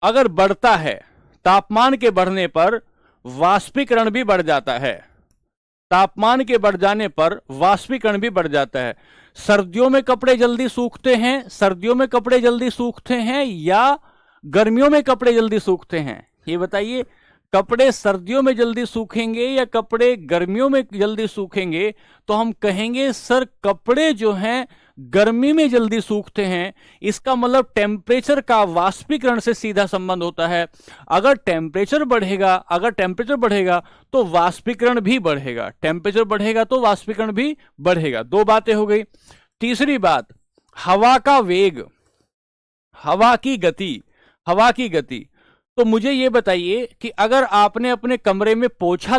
अगर बढ़ता है, तापमान के बढ़ने पर वाष्पीकरण भी बढ़ जाता है, तापमान के बढ़ जाने पर वाष्पीकरण भी बढ़ जाता है। सर्दियों में कपड़े जल्दी सूखते हैं, सर्दियों में कपड़े जल्दी सूखते हैं या गर्मियों में कपड़े जल्दी सूखते हैं? ये बताइए, कपड़े सर्दियों में जल्दी सूखेंगे या कपड़े गर्मियों में जल्दी सूखेंगे? तो हम कहेंगे सर कपड़े जो हैं गर्मी में जल्दी सूखते हैं। इसका मतलब टेम्परेचर का वाष्पीकरण से सीधा संबंध होता है। अगर टेम्परेचर बढ़ेगा तो वाष्पीकरण भी बढ़ेगा, टेम्परेचर बढ़ेगा तो वाष्पीकरण भी बढ़ेगा। दो बातें हो गई। तीसरी बात, हवा का वेग, हवा की गति। तो मुझे ये बताइए कि अगर आपने अपने कमरे में पोछा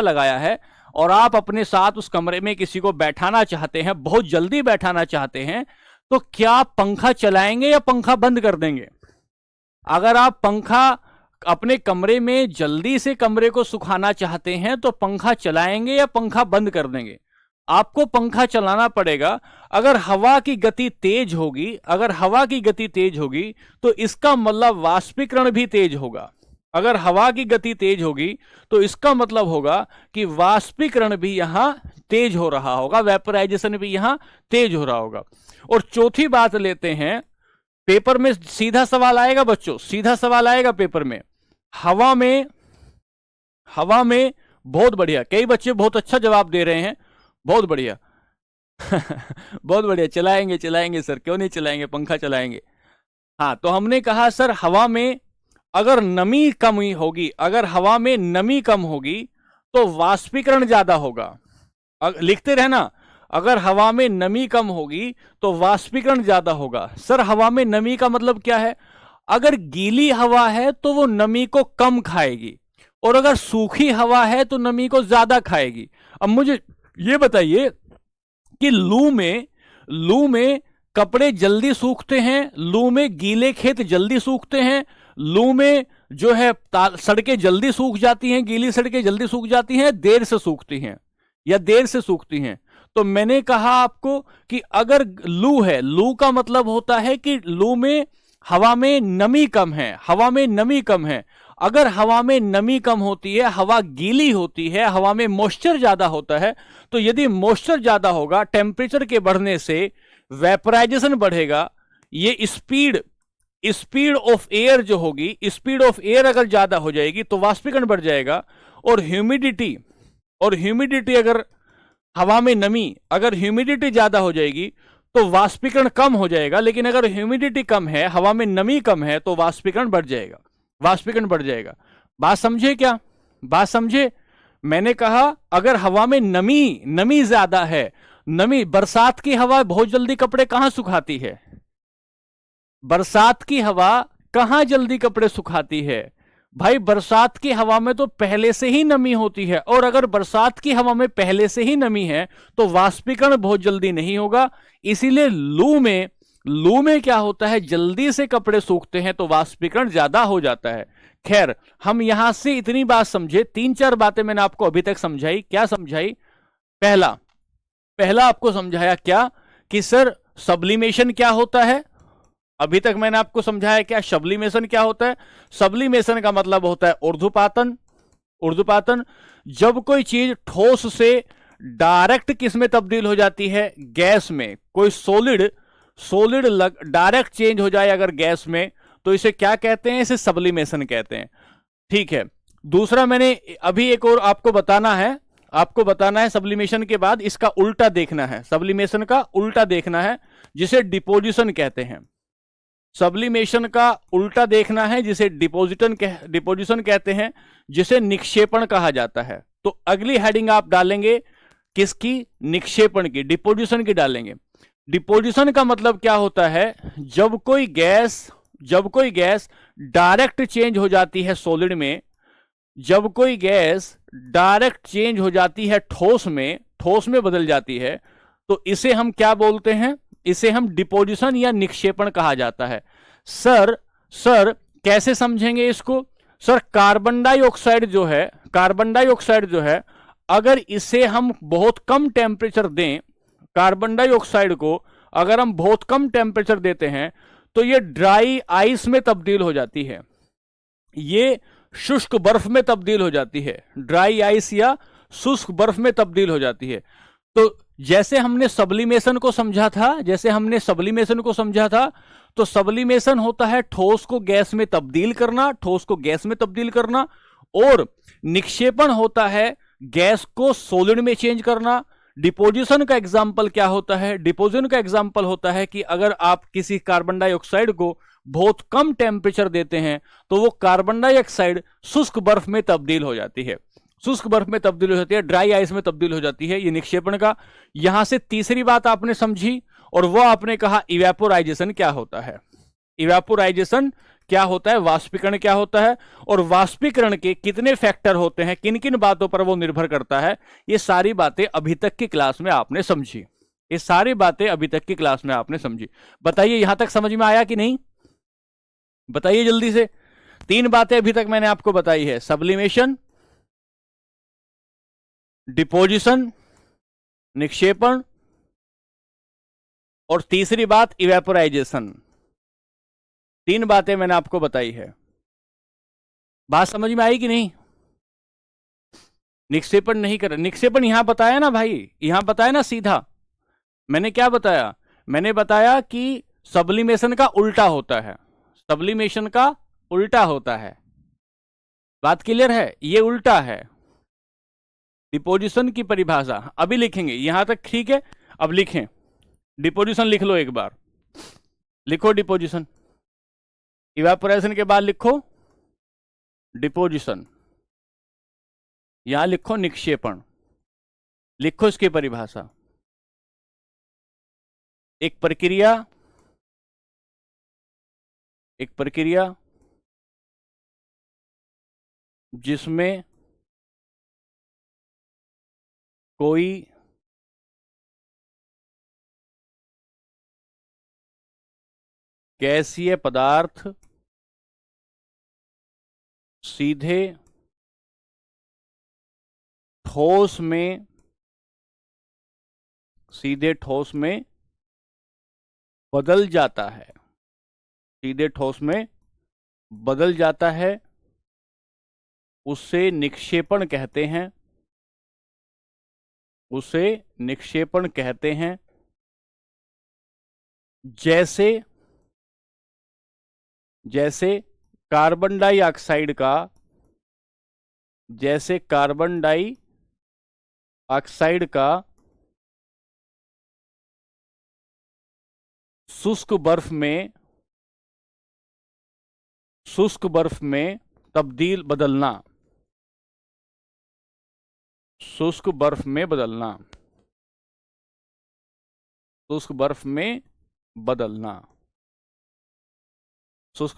लगाया है, और आप अपने साथ उस कमरे में किसी को बैठाना चाहते हैं, बहुत जल्दी बैठाना चाहते हैं, तो क्या आप पंखा चलाएंगे या पंखा बंद कर देंगे? अगर आप पंखा अपने कमरे में जल्दी से कमरे को सुखाना चाहते हैं तो पंखा चलाएंगे या पंखा बंद कर देंगे? आपको पंखा चलाना पड़ेगा। अगर हवा की गति तेज होगी, तो इसका मतलब वाष्पीकरण भी तेज होगा। अगर हवा की गति तेज होगी तो इसका मतलब होगा कि वाष्पीकरण भी यहां तेज हो रहा होगा, वेपराइजेशन भी यहां तेज हो रहा होगा। और चौथी बात लेते हैं, पेपर में सीधा सवाल आएगा बच्चों, सीधा सवाल आएगा पेपर में। हवा में बहुत बढ़िया, कई बच्चे बहुत अच्छा जवाब दे रहे हैं, बहुत बढ़िया बहुत बढ़िया, चलाएंगे सर, क्यों नहीं चलाएंगे, पंखा चलाएंगे। हाँ, तो हमने कहा सर हवा में अगर नमी कम होगी, अगर हवा में नमी कम होगी तो वाष्पीकरण ज्यादा होगा। लिखते रहना, अगर हवा में नमी कम होगी तो वाष्पीकरण ज्यादा होगा। सर हवा में नमी का मतलब क्या है? अगर गीली हवा है तो वो नमी को कम खाएगी, और अगर सूखी हवा है तो नमी को ज्यादा खाएगी। अब मुझे ये बताइए कि लू में कपड़े जल्दी सूखते हैं, लू में गीले खेत जल्दी सूखते हैं, लू में जो है सड़कें जल्दी सूख जाती हैं, गीली सड़कें जल्दी सूख जाती हैं, देर से सूखती हैं या देर से सूखती हैं। तो मैंने कहा आपको कि अगर लू है, लू का मतलब होता है कि लू में हवा में नमी कम है, हवा में नमी कम है। अगर हवा में नमी कम होती है, हवा गीली होती है, हवा में मॉइस्चर ज्यादा होता है, तो यदि मॉइस्चर ज्यादा होगा, टेम्परेचर के बढ़ने से वेपराइजेशन बढ़ेगा। ये स्पीड ऑफ एयर जो होगी, स्पीड ऑफ एयर अगर ज्यादा हो जाएगी तो वाष्पीकरण बढ़ जाएगा। और ह्यूमिडिटी अगर हवा में नमी, अगर ह्यूमिडिटी ज्यादा हो जाएगी तो वाष्पीकरण कम हो जाएगा। लेकिन अगर ह्यूमिडिटी कम है, हवा में नमी कम है, तो वाष्पीकरण बढ़ जाएगा, वाष्पीकरण बढ़ जाएगा। बात समझे क्या? बात समझे? मैंने कहा अगर हवा में नमी ज्यादा है, नमी, बरसात की हवा बहुत जल्दी कपड़े कहां सुखाती है? बरसात की हवा कहां जल्दी कपड़े सुखाती है? भाई बरसात की हवा में तो पहले से ही नमी होती है, और अगर बरसात की हवा में पहले से ही नमी है तो वाष्पीकरण बहुत जल्दी नहीं होगा। इसीलिए लू में क्या होता है, जल्दी से कपड़े सूखते हैं तो वाष्पीकरण ज्यादा हो जाता है। खैर, हम यहां से इतनी बात समझे, 3-4 बातें मैंने आपको अभी तक समझाई। क्या समझाई? पहला आपको समझाया क्या कि सर सब्लिमेशन क्या होता है। अभी तक मैंने आपको समझाया क्या सब्लिमेशन क्या होता है। सब्लिमेशन का मतलब होता है ऊर्ध्वपातन। जब कोई चीज ठोस से डायरेक्ट किस में तब्दील हो जाती है? गैस में। कोई सॉलिड डायरेक्ट चेंज हो जाए अगर गैस में, तो इसे क्या कहते हैं? इसे सब्लिमेशन कहते हैं। ठीक है। दूसरा मैंने अभी एक और आपको बताना है, आपको बताना है सब्लिमेशन के बाद इसका उल्टा देखना है, सब्लिमेशन का उल्टा देखना है जिसे डिपोजिशन कहते हैं। सब्लिमेशन का उल्टा देखना है जिसे डिपोजिशन कहते हैं, जिसे निक्षेपण कहा जाता है। तो अगली हेडिंग आप डालेंगे किसकी? निक्षेपण की, डिपोजिशन की डालेंगे। डिपोजिशन का मतलब क्या होता है? जब कोई गैस डायरेक्ट चेंज हो जाती है सॉलिड में, जब कोई गैस डायरेक्ट चेंज हो जाती है ठोस में बदल जाती है, तो इसे हम क्या बोलते हैं? इसे हम डिपोजिशन या निक्षेपण कहा जाता है। सर कैसे समझेंगे इसको? सर कार्बन डाइऑक्साइड जो है अगर इसे हम बहुत कम टेम्परेचर दें, कार्बन डाइऑक्साइड को अगर हम बहुत कम टेम्परेचर देते हैं तो ये ड्राई आइस में तब्दील हो जाती है, ये शुष्क बर्फ में तब्दील हो जाती है, ड्राई आइस या शुष्क बर्फ में तब्दील हो जाती है। तो जैसे हमने सब्लिमेशन को समझा था, तो सब्लिमेशन होता है ठोस को गैस में तब्दील करना, और निक्षेपण होता है गैस को सॉलिड में चेंज करना। डिपोजिशन का एग्जाम्पल क्या होता है? डिपोजिशन का एग्जाम्पल होता है कि अगर आप किसी कार्बन डाइऑक्साइड को बहुत कम टेम्परेचर देते हैं तो वो कार्बन डाइऑक्साइड शुष्क बर्फ में तब्दील हो जाती है, ड्राई आइस में तब्दील हो जाती है। ये निक्षेपण का। यहां से तीसरी बात आपने समझी और वो आपने कहा इवेपोराइजेशन क्या होता है। इवेपोराइजेशन क्या होता है, वाष्पीकरण क्या होता है, और वाष्पीकरण के कितने फैक्टर होते हैं, किन किन बातों पर वो निर्भर करता है। ये सारी बातें अभी तक की क्लास में आपने समझी। बताइए यहां तक समझ में आया कि नहीं? बताइए जल्दी से। 3 बातें अभी तक मैंने आपको बताई है, सब्लिमेशन, डिपोजिशन, निक्षेपण, और तीसरी बात इवेपोराइजेशन। 3 बातें मैंने आपको बताई है। बात समझ में आई कि नहीं? निक्षेपण नहीं कर, निक्षेपण यहां बताया ना भाई, यहां बताया ना सीधा। मैंने क्या बताया? मैंने बताया कि सब्लिमेशन का उल्टा होता है, बात क्लियर है? ये उल्टा है डिपोजिशन की परिभाषा। अभी लिखेंगे, यहां तक ठीक है। अब लिखें, डिपोजिशन लिख लो, एक बार लिखो डिपोजिशन। इवेपोरेशन के बाद लिखो डिपोजिशन, यहां लिखो निक्षेपण, लिखो इसकी परिभाषा। एक प्रक्रिया जिसमें कोई गैसीय पदार्थ सीधे ठोस में बदल जाता है, उसे निक्षेपण कहते हैं। जैसे कार्बन डाइऑक्साइड का शुष्क बर्फ में बदलना, शुष्क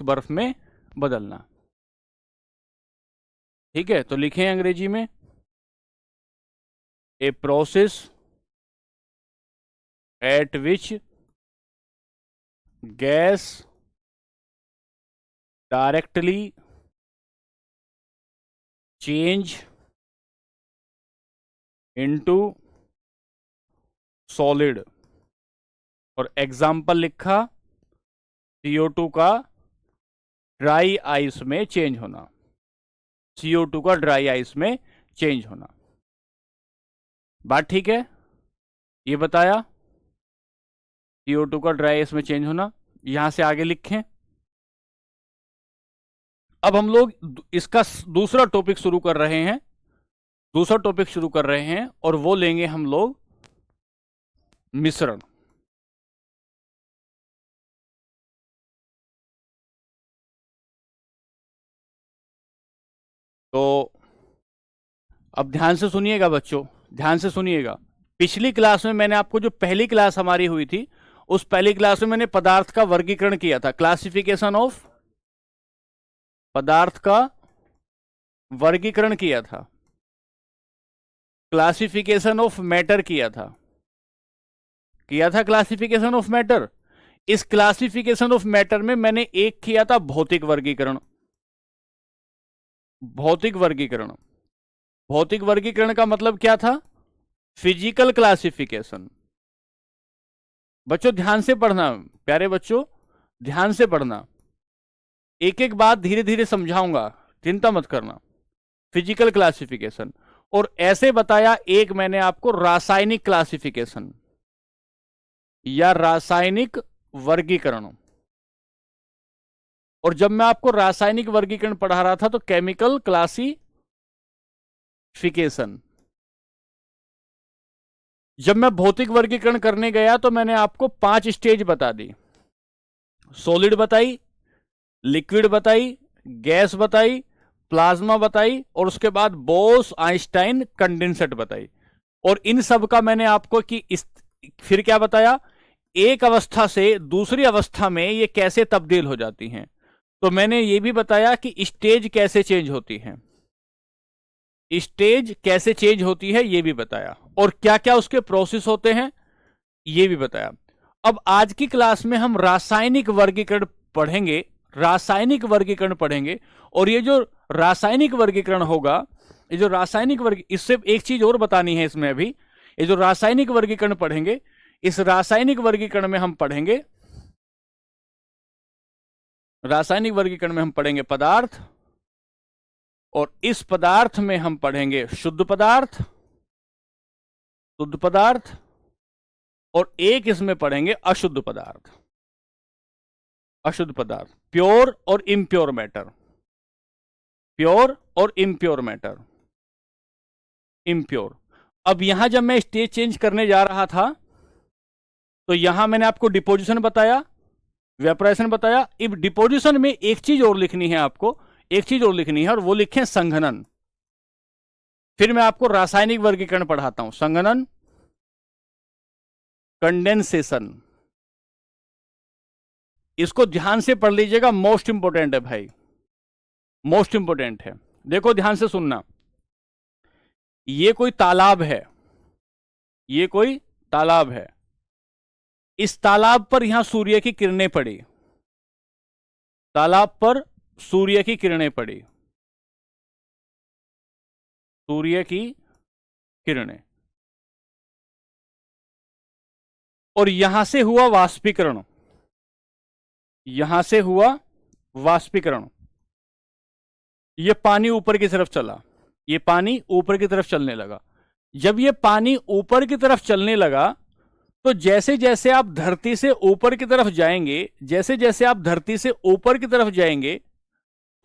बर्फ में बदलना। ठीक है, तो लिखें अंग्रेजी में, a process at which gas directly change into solid. और एग्जाम्पल लिखा CO2 का ड्राई आइस में चेंज होना। बात ठीक है? ये बताया CO2 का ड्राई आइस में चेंज होना। यहां से आगे लिखें। अब हम लोग इसका दूसरा टॉपिक शुरू कर रहे हैं, दूसरा टॉपिक शुरू कर रहे हैं और वो लेंगे हम लोग मिश्रण। तो अब ध्यान से सुनिएगा बच्चों, ध्यान से सुनिएगा। पिछली क्लास में मैंने आपको, जो पहली क्लास हमारी हुई थी, उस पहली क्लास में मैंने पदार्थ का वर्गीकरण किया था, क्लासिफिकेशन ऑफ पदार्थ का वर्गीकरण किया था, क्लासिफिकेशन ऑफ मैटर किया था क्लासिफिकेशन ऑफ मैटर। इस क्लासिफिकेशन ऑफ मैटर में मैंने एक किया था भौतिक वर्गीकरण। भौतिक वर्गीकरण, भौतिक वर्गीकरण का मतलब क्या था? Physical classification. बच्चों ध्यान से पढ़ना, प्यारे बच्चों ध्यान से पढ़ना, एक एक बात धीरे धीरे समझाऊंगा, चिंता मत करना। फिजिकल क्लासिफिकेशन, और ऐसे बताया एक मैंने आपको रासायनिक क्लासिफिकेशन या रासायनिक वर्गीकरण। और जब मैं आपको रासायनिक वर्गीकरण पढ़ा रहा था तो केमिकल क्लासिफिकेशन। जब मैं भौतिक वर्गीकरण करने गया तो मैंने आपको 5 स्टेज बता दी। सॉलिड बताई, लिक्विड बताई, गैस बताई, प्लाज्मा बताई, और उसके बाद बोस आइंस्टाइन कंडेंसेट बताई। और इन सब का मैंने आपको फिर क्या बताया, एक अवस्था से दूसरी अवस्था में ये कैसे तब्दील हो जाती हैं। तो मैंने ये भी बताया कि स्टेज कैसे चेंज होती है, स्टेज कैसे चेंज होती है ये भी बताया, और क्या क्या उसके प्रोसेस होते हैं ये भी बताया। अब आज की क्लास में हम रासायनिक वर्गीकरण पढ़ेंगे, रासायनिक वर्गीकरण पढ़ेंगे। और ये जो रासायनिक वर्गीकरण होगा, ये जो रासायनिक वर्ग, इससे एक चीज और बतानी है इसमें अभी। ये जो रासायनिक वर्गीकरण पढ़ेंगे, इस रासायनिक वर्गीकरण में हम पढ़ेंगे, रासायनिक वर्गीकरण में हम पढ़ेंगे पदार्थ, और इस पदार्थ में हम पढ़ेंगे शुद्ध पदार्थ, शुद्ध पदार्थ, और एक इसमें पढ़ेंगे अशुद्ध पदार्थ, अशुद्ध पदार्थ, प्योर और इम्प्योर मैटर, प्योर और इम्प्योर मैटर, इम्प्योर। अब यहां जब मैं स्टेज चेंज करने जा रहा था तो यहां मैंने आपको डिपोजिशन बताया, वेपराइजेशन बताया। अब डिपोजिशन में एक चीज और लिखनी है आपको, एक चीज और लिखनी है, और वो लिखें संघनन। फिर मैं आपको रासायनिक वर्गीकरण पढ़ाता हूं, संघनन, कंडेंसेशन। इसको ध्यान से पढ़ लीजिएगा, मोस्ट इंपोर्टेंट है भाई, मोस्ट इंपोर्टेंट है। देखो ध्यान से सुनना, ये कोई तालाब है, ये कोई तालाब है। इस तालाब पर यहां सूर्य की किरणें पड़ी, तालाब पर सूर्य की किरणें पड़ी, सूर्य की किरणें, और यहां से हुआ वाष्पीकरण, यहां से हुआ वाष्पीकरण। ये पानी ऊपर की तरफ चला, ये पानी ऊपर की तरफ चलने लगा। जब ये पानी ऊपर की तरफ चलने लगा तो जैसे जैसे आप धरती से ऊपर की तरफ जाएंगे, जैसे जैसे आप धरती से ऊपर की तरफ जाएंगे,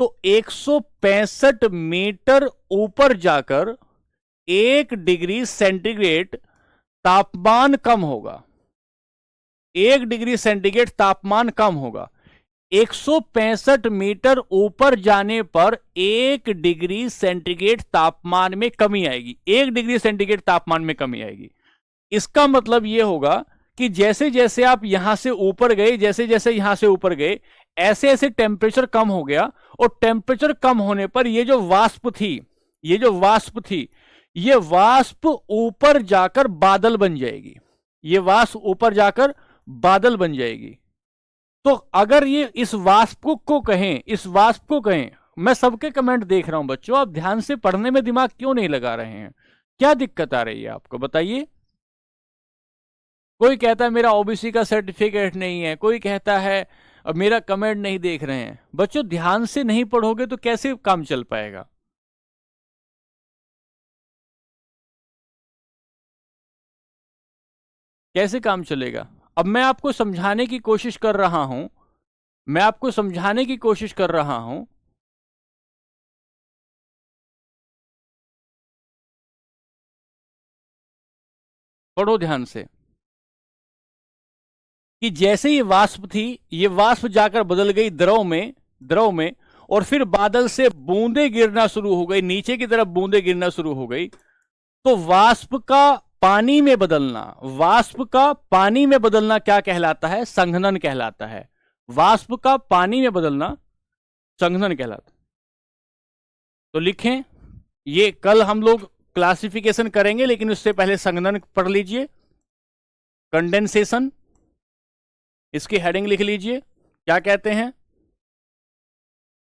तो 165 मीटर ऊपर जाकर 1 डिग्री सेंटीग्रेड तापमान कम होगा, 1 डिग्री सेंटीग्रेड तापमान कम होगा। 165 मीटर ऊपर जाने पर 1 डिग्री सेंटीग्रेड तापमान में कमी आएगी, 1 डिग्री सेंटीग्रेड तापमान में कमी आएगी। इसका मतलब यह होगा कि जैसे जैसे आप यहां से ऊपर गए, जैसे जैसे यहां से ऊपर गए, ऐसे ऐसे टेम्परेचर कम हो गया, और टेम्परेचर कम होने पर ये जो वाष्प थी, ये जो वाष्प थी, ये वाष्प ऊपर जाकर बादल बन जाएगी, ये वाष्प ऊपर जाकर बादल बन जाएगी। तो अगर ये इस वाष्प को कहें, इस वाष्प को कहें, मैं सबके कमेंट देख रहा हूं बच्चों, आप ध्यान से पढ़ने में दिमाग क्यों नहीं लगा रहे हैं? क्या दिक्कत आ रही है आपको, बताइए। कोई कहता है मेरा ओबीसी का सर्टिफिकेट नहीं है, कोई कहता है अब मेरा कमेंट नहीं देख रहे हैं। बच्चों ध्यान से नहीं पढ़ोगे तो कैसे काम चल पाएगा? कैसे काम चलेगा? अब मैं आपको समझाने की कोशिश कर रहा हूं, मैं आपको समझाने की कोशिश कर रहा हूं। पढ़ो ध्यान से, कि जैसे ये वाष्प थी, ये वाष्प जाकर बदल गई द्रव में, और फिर बादल से बूंदे गिरना शुरू हो गई, नीचे की तरफ बूंदे गिरना शुरू हो गई। तो वाष्प का पानी में बदलना, वाष्प का पानी में बदलना क्या कहलाता है? संघनन कहलाता है। वाष्प का पानी में बदलना संघनन कहलाता है। तो लिखें, ये कल हम लोग क्लासिफिकेशन करेंगे, लेकिन उससे पहले संघनन पढ़ लीजिए। कंडेंसेशन, इसकी हेडिंग लिख लीजिए। क्या कहते हैं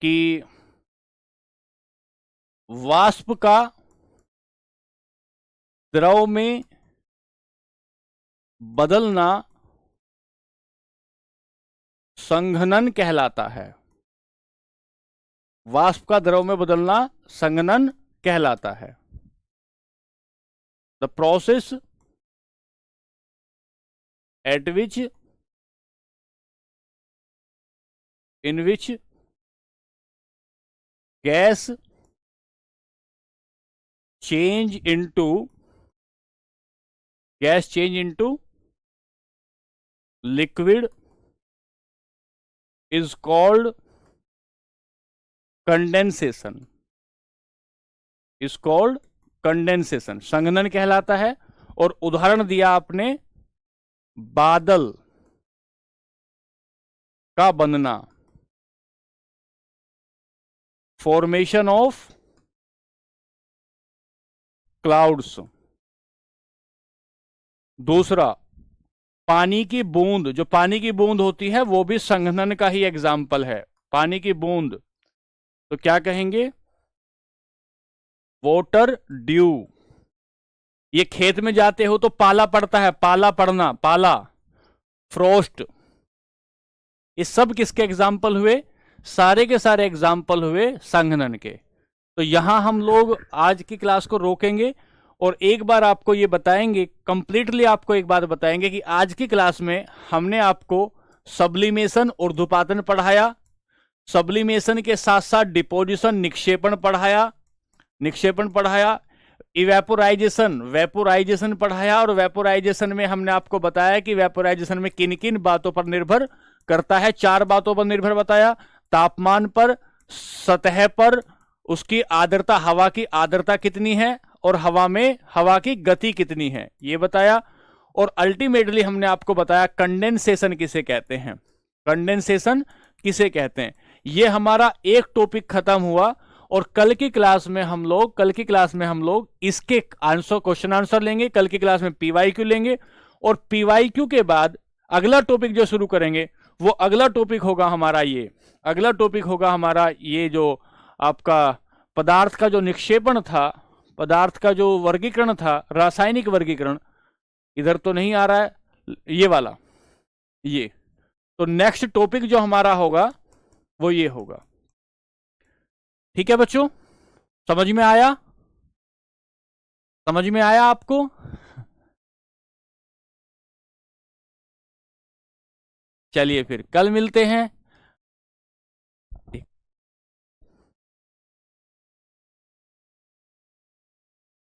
कि वाष्प का द्रव में बदलना संघनन कहलाता है। वाष्प का द्रव में बदलना संघनन कहलाता है। The process at which in which gas change into liquid is called condensation, संघनन कहलाता है। और उदाहरण दिया आपने बादल का बनना, फॉर्मेशन ऑफ क्लाउड्स। दूसरा, पानी की बूंद, जो पानी की बूंद होती है वो भी संघनन का ही एग्जाम्पल है। पानी की बूंद, तो क्या कहेंगे? Water due. ये खेत में जाते हो तो पाला पड़ता है, पाला पड़ना, पाला, फ्रोस्ट। ये सब किसके एग्जाम्पल हुए? सारे के सारे एग्जाम्पल हुए संघनन के। तो यहां हम लोग आज की क्लास को रोकेंगे और एक बार आपको ये बताएंगे, कंप्लीटली आपको एक बात बताएंगे कि आज की क्लास में हमने आपको सब्लिमेशन, ऊर्ध्वपातन पढ़ाया। सब्लिमेशन के साथ साथ डिपोजिशन, निक्षेपण पढ़ाया, इवेपोराइजेशन, वेपोराइजेशन पढ़ाया। और वेपोराइजेशन में हमने आपको बताया कि वेपोराइजेशन में किन किन बातों पर निर्भर करता है। 4 बातों पर निर्भर बताया: तापमान पर, सतह पर, उसकी आर्द्रता, हवा की आर्द्रता कितनी है, और हवा में हवा की गति कितनी है, ये बताया। और अल्टीमेटली हमने आपको बताया कंडेंसेशन किसे कहते हैं, कंडेंसेशन किसे कहते हैं। ये हमारा एक टॉपिक खत्म हुआ। और कल की क्लास में हम लोग इसके आंसर, क्वेश्चन आंसर लेंगे। कल की क्लास में पीवाईक्यू लेंगे, और पीवाईक्यू के बाद अगला टॉपिक जो शुरू करेंगे वो अगला टॉपिक होगा हमारा ये जो आपका पदार्थ का जो निक्षेपण था, पदार्थ का जो वर्गीकरण था, रासायनिक वर्गीकरण। इधर तो नहीं आ रहा है ये वाला, ये तो नेक्स्ट टॉपिक जो हमारा होगा वो ये होगा। ठीक है बच्चों, समझ में आया आपको? चलिए फिर कल मिलते हैं।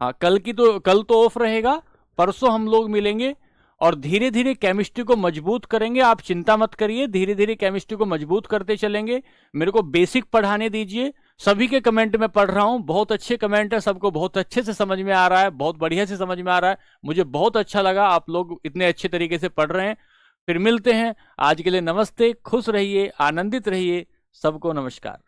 हाँ, कल तो ऑफ रहेगा। परसों हम लोग मिलेंगे और धीरे धीरे केमिस्ट्री को मजबूत करेंगे। आप चिंता मत करिए, धीरे धीरे केमिस्ट्री को मजबूत करते चलेंगे। मेरे को बेसिक पढ़ाने दीजिए। सभी के कमेंट में पढ़ रहा हूं, बहुत अच्छे कमेंट है, सबको बहुत अच्छे से समझ में आ रहा है, बहुत बढ़िया से समझ में आ रहा है। मुझे बहुत अच्छा लगा, आप लोग इतने अच्छे तरीके से पढ़ रहे हैं। फिर मिलते हैं, आज के लिए नमस्ते, खुश रहिए, आनंदित रहिए, सबको नमस्कार।